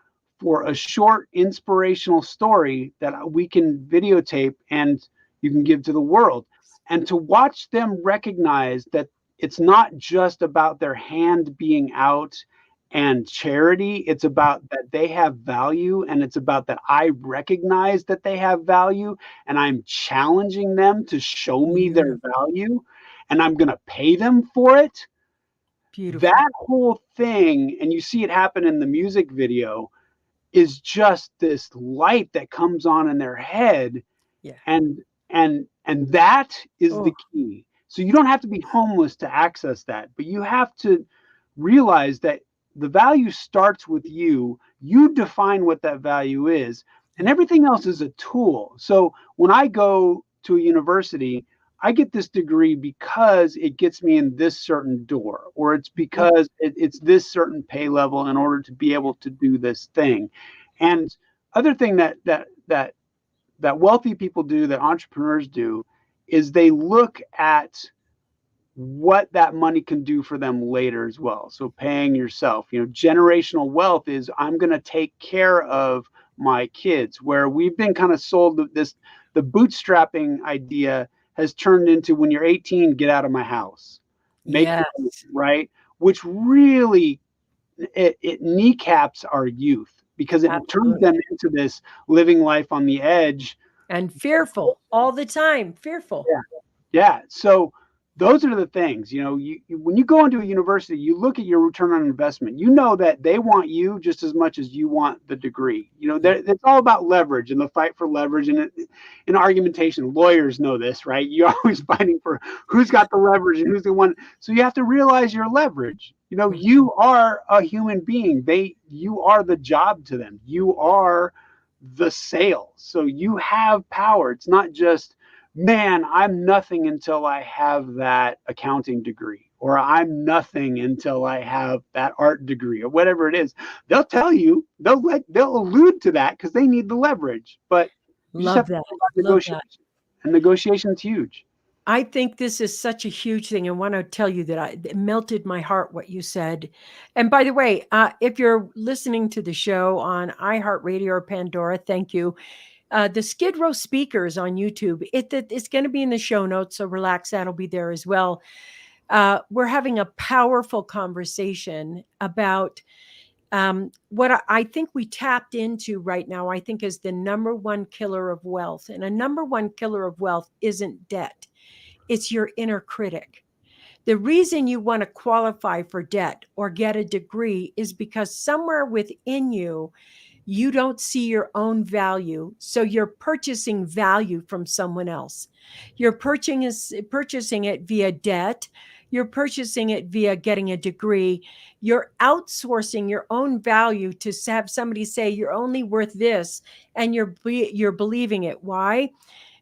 Speaker 2: for a short inspirational story that we can videotape and you can give to the world. And to watch them recognize that it's not just about their hand being out and charity, it's about that they have value, and it's about that I recognize that they have value and I'm challenging them to show me their
Speaker 1: Beautiful.
Speaker 2: value and I'm going to pay them for it.
Speaker 1: Beautiful.
Speaker 2: That whole thing, and you see it happen in the music video, is just this light that comes on in their head,
Speaker 1: Yeah.
Speaker 2: and that is
Speaker 1: Oh,
Speaker 2: the key. So you don't have to be homeless to access that, but you have to realize that the value starts with you. You define what that value is, and
Speaker 1: yeah.
Speaker 2: everything else is a tool. So when I go to a university, I get this degree because it gets me in this certain door, or it's
Speaker 1: Yeah.
Speaker 2: because it's this certain pay level in order to be able to do this thing. And other thing that wealthy people do, that entrepreneurs do, is they look at what that money can do for them later as well. So paying yourself, generational wealth is I'm going to take care of my kids, where we've been kind of sold this, the bootstrapping idea has turned into when you're 18, get out of my house, make your own,
Speaker 1: Yes.
Speaker 2: right? Which really, it kneecaps our youth because it turns them
Speaker 1: Absolutely.
Speaker 2: into this living life on the edge.
Speaker 1: And fearful all the time. Fearful.
Speaker 2: Yeah. So those are the things, when you go into a university, you look at your return on investment. You know that they want you just as much as you want the degree.
Speaker 1: Yeah.
Speaker 2: It's all about leverage and the fight for leverage. And in argumentation, lawyers know this, right? You're always fighting for who's got the leverage and who's the one. So you have to realize your leverage.
Speaker 1: Mm.
Speaker 2: You are a human being. You are the job to them. You are the sale. So you have power. It's not just, man, I'm nothing until I have that accounting degree, or I'm nothing until I have that art degree, or whatever it is. They'll tell you, they'll allude to that because they need the leverage. But you just have
Speaker 1: Love
Speaker 2: to
Speaker 1: that.
Speaker 2: think about
Speaker 1: Love that.
Speaker 2: negotiation. And negotiation's huge.
Speaker 1: I think this is such a huge thing. I want to tell you that it melted my heart what you said. And by the way, if you're listening to the show on iHeartRadio or Pandora, thank you. The Skid Row speakers on YouTube, it's going to be in the show notes, so relax, that'll be there as well. We're having a powerful conversation about what I think we tapped into right now, I think is the number one killer of wealth. And a number one killer of wealth isn't debt, it's your inner critic. The reason you want to qualify for debt or get a degree is because somewhere within you, you don't see your own value. So you're purchasing value from someone else. You're purchasing it via debt. You're purchasing it via getting a degree. You're outsourcing your own value to have somebody say you're only worth this, and you're believing it. Why?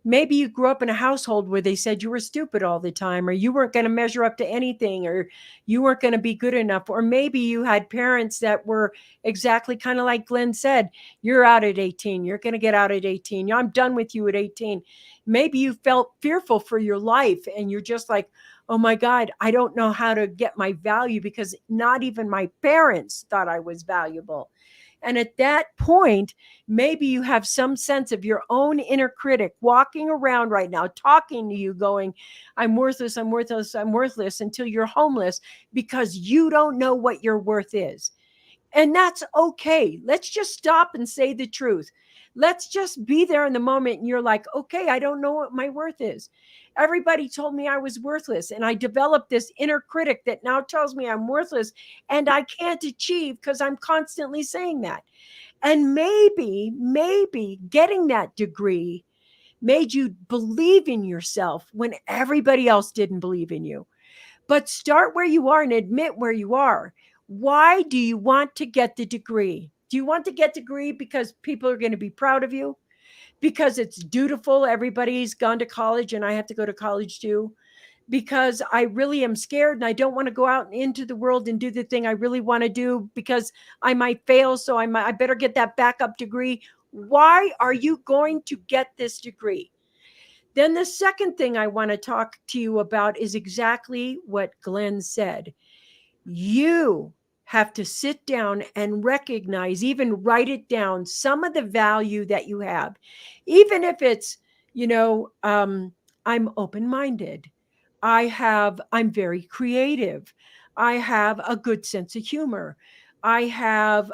Speaker 1: Maybe you grew up in a household where they said you were stupid all the time, or you weren't going to measure up to anything, or you weren't going to be good enough. Or maybe you had parents that were exactly kind of like Glenn said, you're out at 18, you're going to get out at 18. I'm done with you at 18. Maybe you felt fearful for your life and you're just like, oh my God, I don't know how to get my value because not even my parents thought I was valuable. And at that point, maybe you have some sense of your own inner critic walking around right now, talking to you, going, I'm worthless, I'm worthless, I'm worthless, until you're homeless because you don't know what your worth is. And that's okay. Let's just stop and say the truth. Let's just be there in the moment. And you're like, okay, I don't know what my worth is. Everybody told me I was worthless. And I developed this inner critic that now tells me I'm worthless and I can't achieve because I'm constantly saying that. And maybe getting that degree made you believe in yourself when everybody else didn't believe in you. But start where you are and admit where you are. Why do you want to get the degree? Do you want to get degree because people are going to be proud of you? Because it's dutiful. Everybody's gone to college and I have to go to college too. Because I really am scared and I don't want to go out into the world and do the thing I really want to do because I might fail. So I better get that backup degree. Why are you going to get this degree? Then the second thing I want to talk to you about is exactly what Glenn said. You have to sit down and recognize, even write it down, some of the value that you have, even if it's, I'm open-minded. I'm very creative. I have a good sense of humor. I have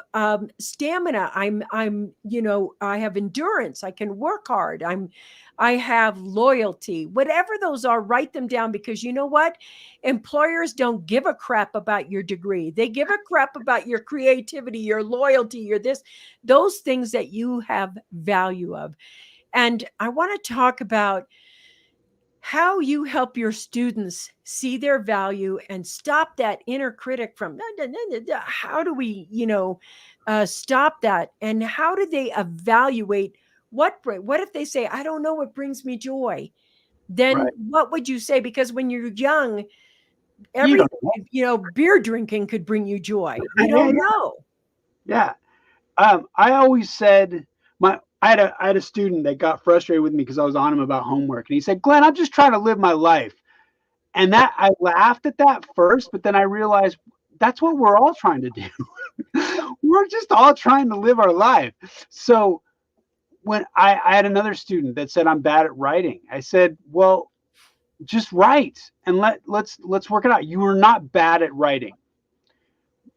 Speaker 1: stamina. I have endurance. I can work hard. I have loyalty. Whatever those are, write them down, because you know what? Employers don't give a crap about your degree. They give a crap about your creativity, your loyalty, those things that you have value of. And I want to talk about how you help your students see their value and stop that inner critic from how do we stop that, and how do they evaluate what if they say, I don't know what brings me joy? Then
Speaker 2: Right.
Speaker 1: what would you say? Because when you're young,
Speaker 2: You
Speaker 1: everything,
Speaker 2: don't know.
Speaker 1: beer drinking could bring you joy. You
Speaker 2: Yeah,
Speaker 1: don't
Speaker 2: yeah,
Speaker 1: know.
Speaker 2: yeah. I always said I had a student that got frustrated with me because I was on him about homework, and he said, "Glenn, I'm just trying to live my life." And that I laughed at that first, but then I realized that's what we're all trying to do. We're just all trying to live our life. So when I had another student that said I'm bad at writing, I said, "Well, just write and let's work it out. You are not bad at writing.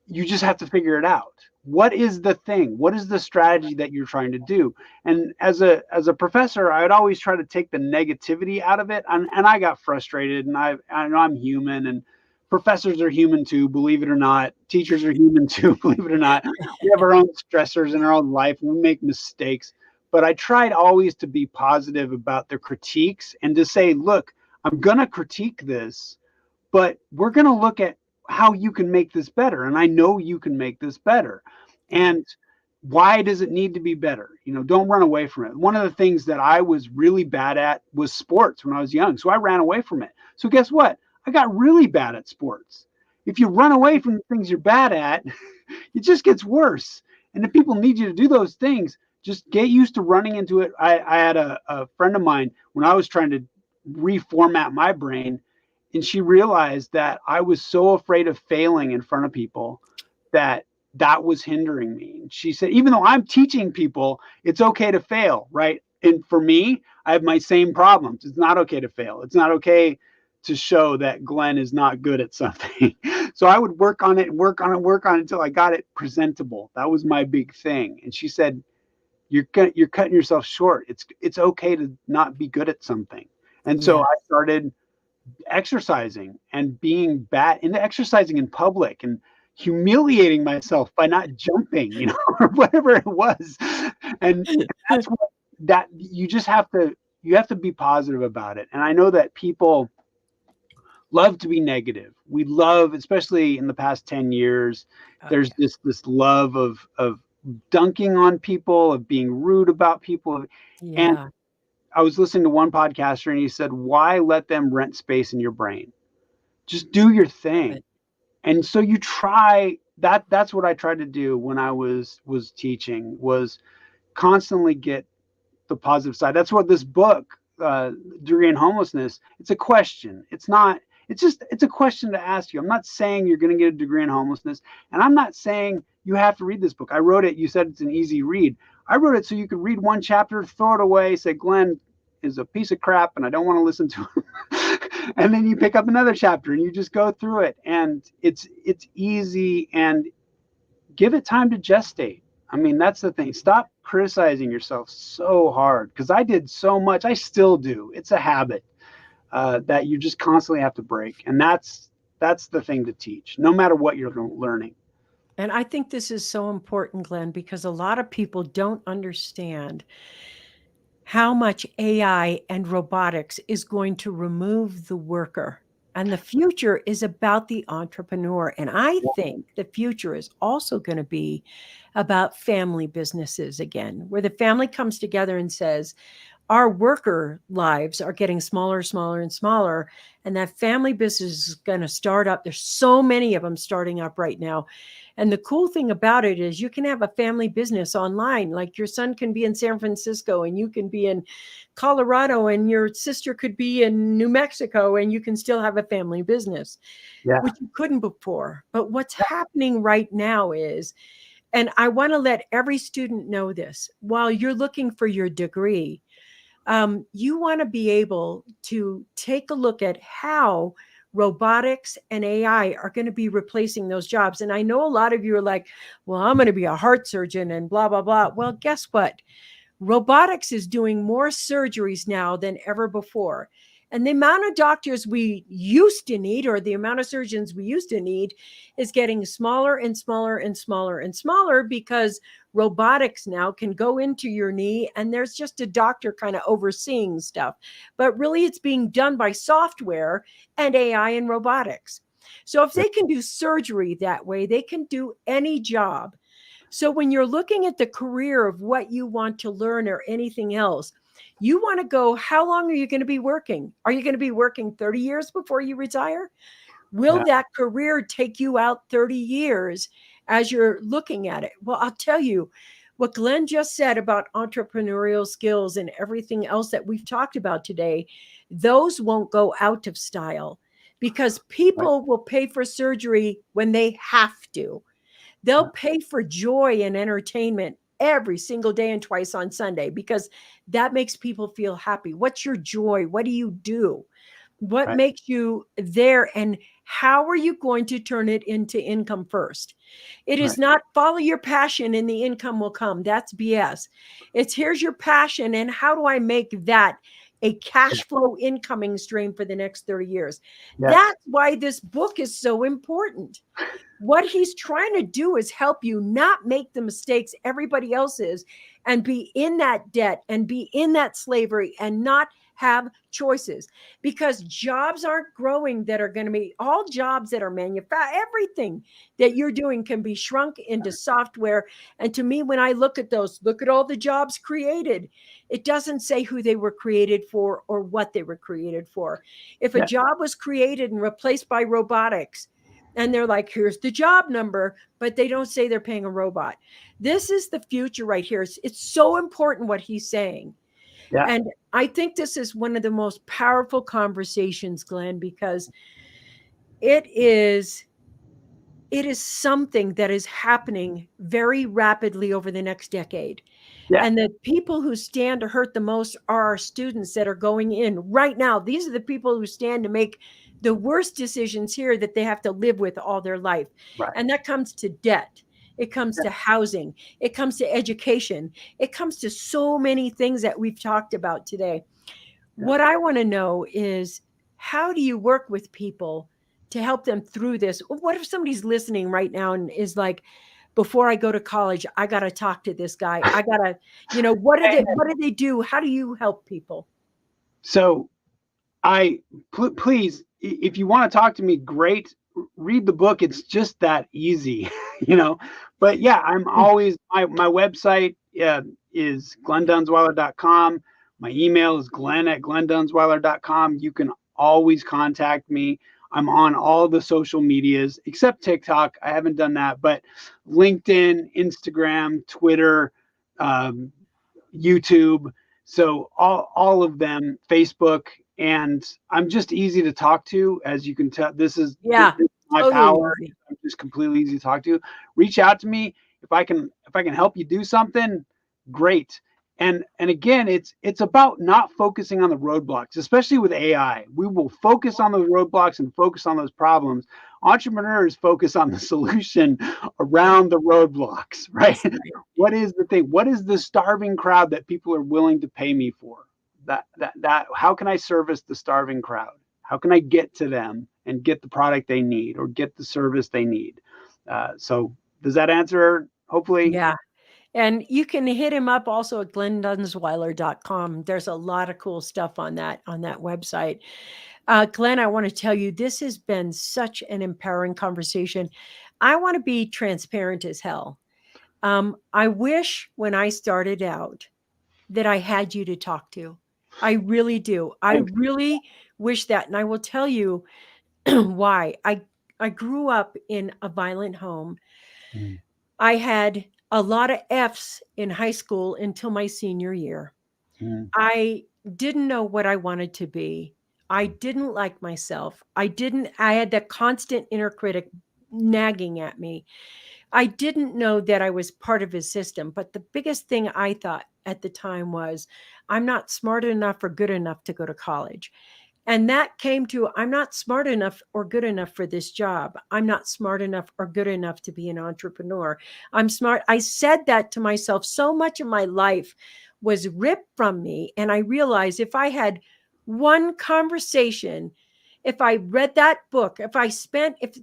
Speaker 2: You just have to figure it out. What is the thing? What is the strategy that you're trying to do?" And as a professor, I would always try to take the negativity out of it. And I got frustrated, and I know I'm human, and professors are human too, believe it or not. Teachers are human too, believe it or not. We have our own stressors in our own life, and we make mistakes. But I tried always to be positive about the critiques and to say, look, I'm going to critique this, but we're going to look at how you can make this better. And I know you can make this better.
Speaker 1: Yeah.
Speaker 2: And why does it need to be better? Don't run away from it. One of the things that I was really bad at was sports when I was young. So I ran away from it. So guess what? I got really bad at sports. If you run away from the things you're bad at, it just gets worse. And if people need you to do those things, just get used to running into it. I had a friend of mine when I was trying to reformat my brain, and she realized that I was so afraid of failing in front of people that that was hindering me. And she said, even though I'm teaching people, it's okay to fail, right? And for me, I have my same problems. It's not okay to fail. It's not okay to show that Glenn is not good at something. So I would work on it, work on it, work on it until I got it presentable. That was my big thing. And she said, you're cutting yourself short. It's okay to not be good at something. And so
Speaker 1: Yeah.
Speaker 2: I started exercising and being bad into exercising in public and humiliating myself by not jumping, or whatever it was. And that's what that you just have to be positive about it. And I know that people love to be negative. We love, especially in the past 10 years,
Speaker 1: Oh,
Speaker 2: there's
Speaker 1: yeah.
Speaker 2: this love of dunking on people, of being rude about people. And
Speaker 1: Yeah.
Speaker 2: I was listening to one podcaster, and he said, why let them rent space in your brain? Just do your thing.
Speaker 1: But
Speaker 2: And so you try that. That's what I tried to do when I was teaching, was constantly get the positive side. That's what this book, Degree in Homelessness, it's a question. It's a question to ask you. I'm not saying you're going to get a degree in homelessness, and I'm not saying you have to read this book. I wrote it. You said it's an easy read. I wrote it so you could read one chapter, throw it away, say Glenn is a piece of crap and I don't want to listen to him. And then you pick up another chapter and you just go through it, and it's easy, and give it time to gestate. I mean, that's the thing. Stop criticizing yourself so hard, because I did so much. I still do. It's a habit that you just constantly have to break, and that's the thing to teach, no matter what you're learning.
Speaker 1: And I think this is so important, Glenn, because a lot of people don't understand how much AI and robotics is going to remove the worker. And the future is about the entrepreneur. And I think the future is also going to be about family businesses again, where the family comes together and says, our worker lives are getting smaller, smaller, and smaller. And that family business is going to start up. There's so many of them starting up right now. And the cool thing about it is you can have a family business online. Like your son can be in San Francisco and you can be in Colorado and your sister could be in New Mexico and you can still have a family business,
Speaker 2: Yeah.
Speaker 1: which you couldn't before. But what's happening right now is, and I want to let every student know this, while you're looking for your degree, you want to be able to take a look at how robotics and AI are going to be replacing those jobs. And I know a lot of you are like, well, I'm going to be a heart surgeon and blah, blah, blah. Well, guess what? Robotics is doing more surgeries now than ever before. And the amount of doctors we used to need, or the amount of surgeons we used to need, is getting smaller and smaller and smaller and smaller because robotics now can go into your knee and there's just a doctor kind of overseeing stuff. But really, it's being done by software and AI and robotics. So if they can do surgery that way, they can do any job. So when you're looking at the career of what you want to learn or anything else, you want to go, how long are you going to be working? Are you going to be working 30 years before you retire? Will
Speaker 2: Yeah.
Speaker 1: that career take you out 30 years as you're looking at it? Well, I'll tell you what Glenn just said about entrepreneurial skills and everything else that we've talked about today, those won't go out of style because
Speaker 2: Right.
Speaker 1: people will pay for surgery when they have to.
Speaker 2: Yeah.
Speaker 1: They'll pay for joy and entertainment every single day and twice on Sunday because that makes people feel happy. What's your joy? What do you do? What
Speaker 2: Right.
Speaker 1: makes you there? And how are you going to turn it into income first? It is
Speaker 2: Right.
Speaker 1: not follow your passion and the income will come. That's BS. It's here's your passion and how do I make that a
Speaker 2: Yeah.
Speaker 1: cash flow incoming stream for the next 30 years?
Speaker 2: Yes.
Speaker 1: That's why this book is so important. What he's trying to do is help you not make the mistakes everybody else is and be in that debt and be in that slavery and not have choices because jobs aren't growing that are going to be all jobs that are manufactured. Everything that you're doing can be shrunk into software. And to me, when I look at those, look at all the jobs created. It doesn't say who they were created for or what they were created for. If a
Speaker 2: Yeah.
Speaker 1: job was created and replaced by robotics, and they're like, here's the job number, but they don't say they're paying a robot. This is the future right here. It's so important what he's saying.
Speaker 2: Yeah.
Speaker 1: And I think this is one of the most powerful conversations, Glenn, because it is it is something that is happening very rapidly over the next decade.
Speaker 2: Yeah.
Speaker 1: And the people who stand to hurt the most are our students that are going in right now. These are the people who stand to make the worst decisions here that they have to live with all their life.
Speaker 2: Right.
Speaker 1: And that comes to debt. It comes
Speaker 2: Yeah.
Speaker 1: to housing. It comes to education. It comes to so many things that we've talked about today.
Speaker 2: Yeah.
Speaker 1: What I want to know is how do you work with people to help them through this? What if somebody's listening right now and is like, before I go to college, I got to talk to this guy. I got to, what do they do? How do you help people?
Speaker 2: So please, if you want to talk to me, great. Read the book. It's just that easy, you know. But yeah, I'm always my website is glendunzweiler.com. My email is glenn@glendunzweiler.com. You can always contact me. I'm on all the social medias except TikTok. I haven't done that, but LinkedIn, Instagram, Twitter, um, YouTube. So all of them, Facebook, and I'm just easy to talk to. As you can tell,
Speaker 1: Yeah,
Speaker 2: this is my
Speaker 1: totally
Speaker 2: power.
Speaker 1: easy.
Speaker 2: I'm just completely easy to talk to. Reach out to me if I can help you do something. Great. And again, it's about not focusing on the roadblocks, especially with AI. We will focus on those roadblocks and focus on those problems. Entrepreneurs focus on the solution around the roadblocks, right?
Speaker 1: That's right.
Speaker 2: What is the thing? What is the starving crowd that people are willing to pay me for? That how can I service the starving crowd? How can I get to them and get the product they need or get the service they need? So does that answer? Hopefully.
Speaker 1: Yeah. And you can hit him up also at glendunzweiler.com. There's a lot of cool stuff on that website. Glenn, I want to tell you, this has been such an empowering conversation. I want to be transparent as hell. I wish when I started out that I had you to talk to. I really do. I
Speaker 2: Thanks.
Speaker 1: really wish that. And I will tell you why. I grew up in a violent home.
Speaker 2: Mm,
Speaker 1: I had a lot of F's in high school until my senior year.
Speaker 2: mm,
Speaker 1: I didn't know what I wanted to be. I didn't like myself. I had that constant inner critic nagging at me. I didn't know that I was part of his system. But the biggest thing I thought at the time was, I'm not smart enough or good enough to go to college. And that came to, I'm not smart enough or good enough for this job. I'm not smart enough or good enough to be an entrepreneur. I'm smart. I said that to myself. So much of my life was ripped from me. And I realized if I had one conversation, if I read that book, if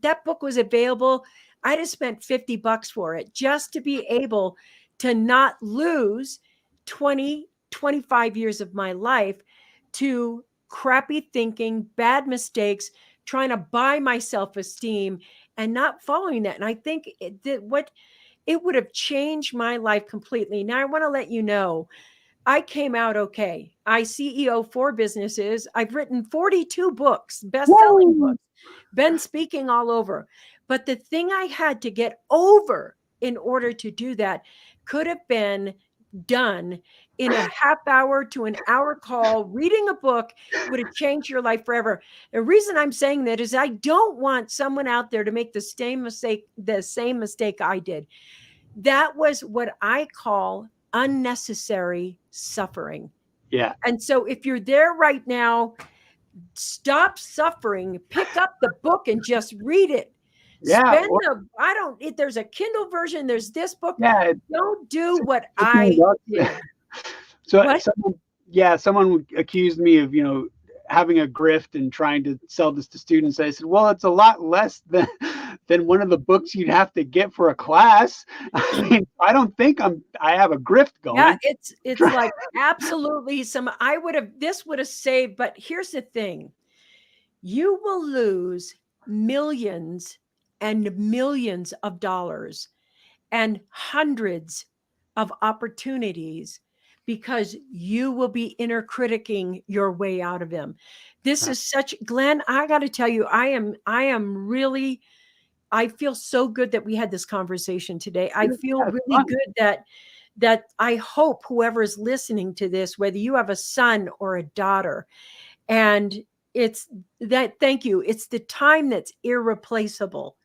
Speaker 1: that book was available, I'd have spent $50 for it just to be able to not lose 20, 25 years of my life to crappy thinking, bad mistakes, trying to buy my self esteem and not following that. And I think what it would have changed my life completely. Now, I want to let you know I came out okay. I CEO 4 businesses. I've written 42 books, best-selling
Speaker 2: woo!
Speaker 1: books, been speaking all over. But the thing I had to get over in order to do that could have been done in a half hour to an hour call. Reading a book would have changed your life forever. The reason I'm saying that is I don't want someone out there to make the same mistake I did. That was what I call unnecessary suffering.
Speaker 2: Yeah,
Speaker 1: And so if you're there right now, stop suffering, pick up the book and just read it.
Speaker 2: yeah,
Speaker 1: Spend there's a Kindle version, there's this book.
Speaker 2: yeah.
Speaker 1: Don't do
Speaker 2: It's
Speaker 1: what
Speaker 2: 15
Speaker 1: I
Speaker 2: bucks.
Speaker 1: did.
Speaker 2: So
Speaker 1: What?
Speaker 2: someone accused me of, having a grift and trying to sell this to students. I said, well, it's a lot less than one of the books you'd have to get for a class. I mean, I don't think I have a grift
Speaker 1: Yeah,
Speaker 2: going.
Speaker 1: it's like absolutely this would have saved, but here's the thing. You will lose millions and millions of dollars and hundreds of opportunities because you will be inner criticking your way out of them. This is such Glenn, I got to tell you, I am really I feel so good that we had this conversation today. I feel
Speaker 2: Yeah, it's
Speaker 1: really
Speaker 2: fun.
Speaker 1: good that I hope whoever is listening to this, whether you have a son or a daughter, and it's that thank you. It's the time that's irreplaceable.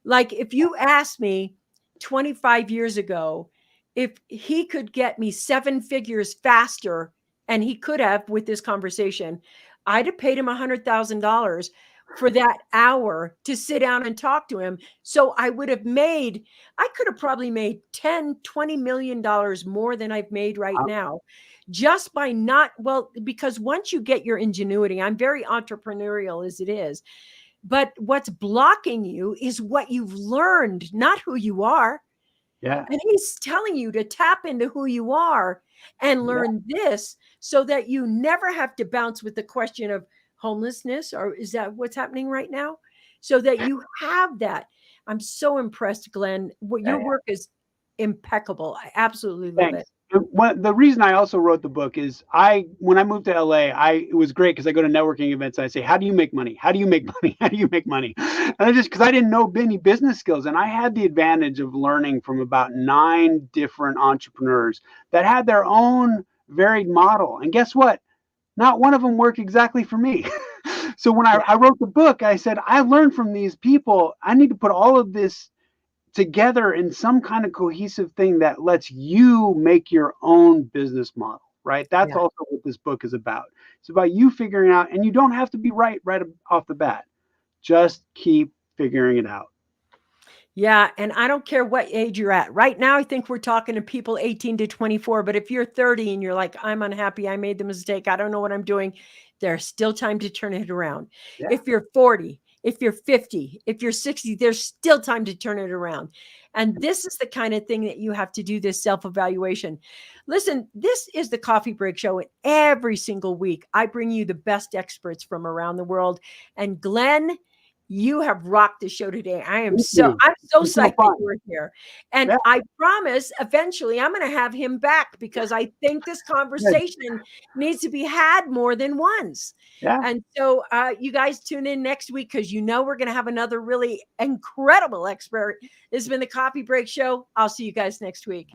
Speaker 1: Like if you asked me 25 years ago if he could get me 7 figures faster, and he could have with this conversation, I'd have paid him $100,000 for that hour to sit down and talk to him. So I could have probably made 10, $20 million more than I've made right
Speaker 2: Um,
Speaker 1: now just by because once you get your ingenuity, I'm very entrepreneurial as it is, but what's blocking you is what you've learned, not who you are.
Speaker 2: yeah,
Speaker 1: And he's telling you to tap into who you are and
Speaker 2: yeah,
Speaker 1: learn this so that you never have to bounce with the question of homelessness, or is that what's happening right now? So that you have that. I'm so impressed, Glenn. What
Speaker 2: yeah,
Speaker 1: your
Speaker 2: yeah.
Speaker 1: work is impeccable. I absolutely love it.
Speaker 2: Thanks. The reason I also wrote the book is when I moved to LA, it was great because I go to networking events and I say, how do you make money? How do you make money? How do you make money? And because I didn't know any business skills, and I had the advantage of learning from about 9 different entrepreneurs that had their own varied model. And guess what? Not one of them worked exactly for me. So when
Speaker 1: Yeah.
Speaker 2: I wrote the book, I said, I learned from these people. I need to put all of this together in some kind of cohesive thing that lets you make your own business model, right? That's
Speaker 1: Yeah.
Speaker 2: also what this book is about. It's about you figuring out, and you don't have to be right off the bat. Just keep figuring it out.
Speaker 1: Yeah, and I don't care what age you're at. Right now, I think we're talking to people 18 to 24, but if you're 30 and you're like, I'm unhappy, I made the mistake, I don't know what I'm doing, there's still time to turn it around.
Speaker 2: Yeah.
Speaker 1: If you're 40, if you're 50, if you're 60, there's still time to turn it around. And this is the kind of thing that you have to do, this self-evaluation. Listen, this is the Coffee Break Show. And every single week, I bring you the best experts from around the world. And Glenn, you have rocked the show today. I'm so psyched that you were here. And I promise eventually I'm going to have him back, because I think this conversation needs to be had more than once.
Speaker 2: Yeah.
Speaker 1: And so you guys tune in next week, because we're going to have another really incredible expert. This has been the Coffee Break Show. I'll see you guys next week.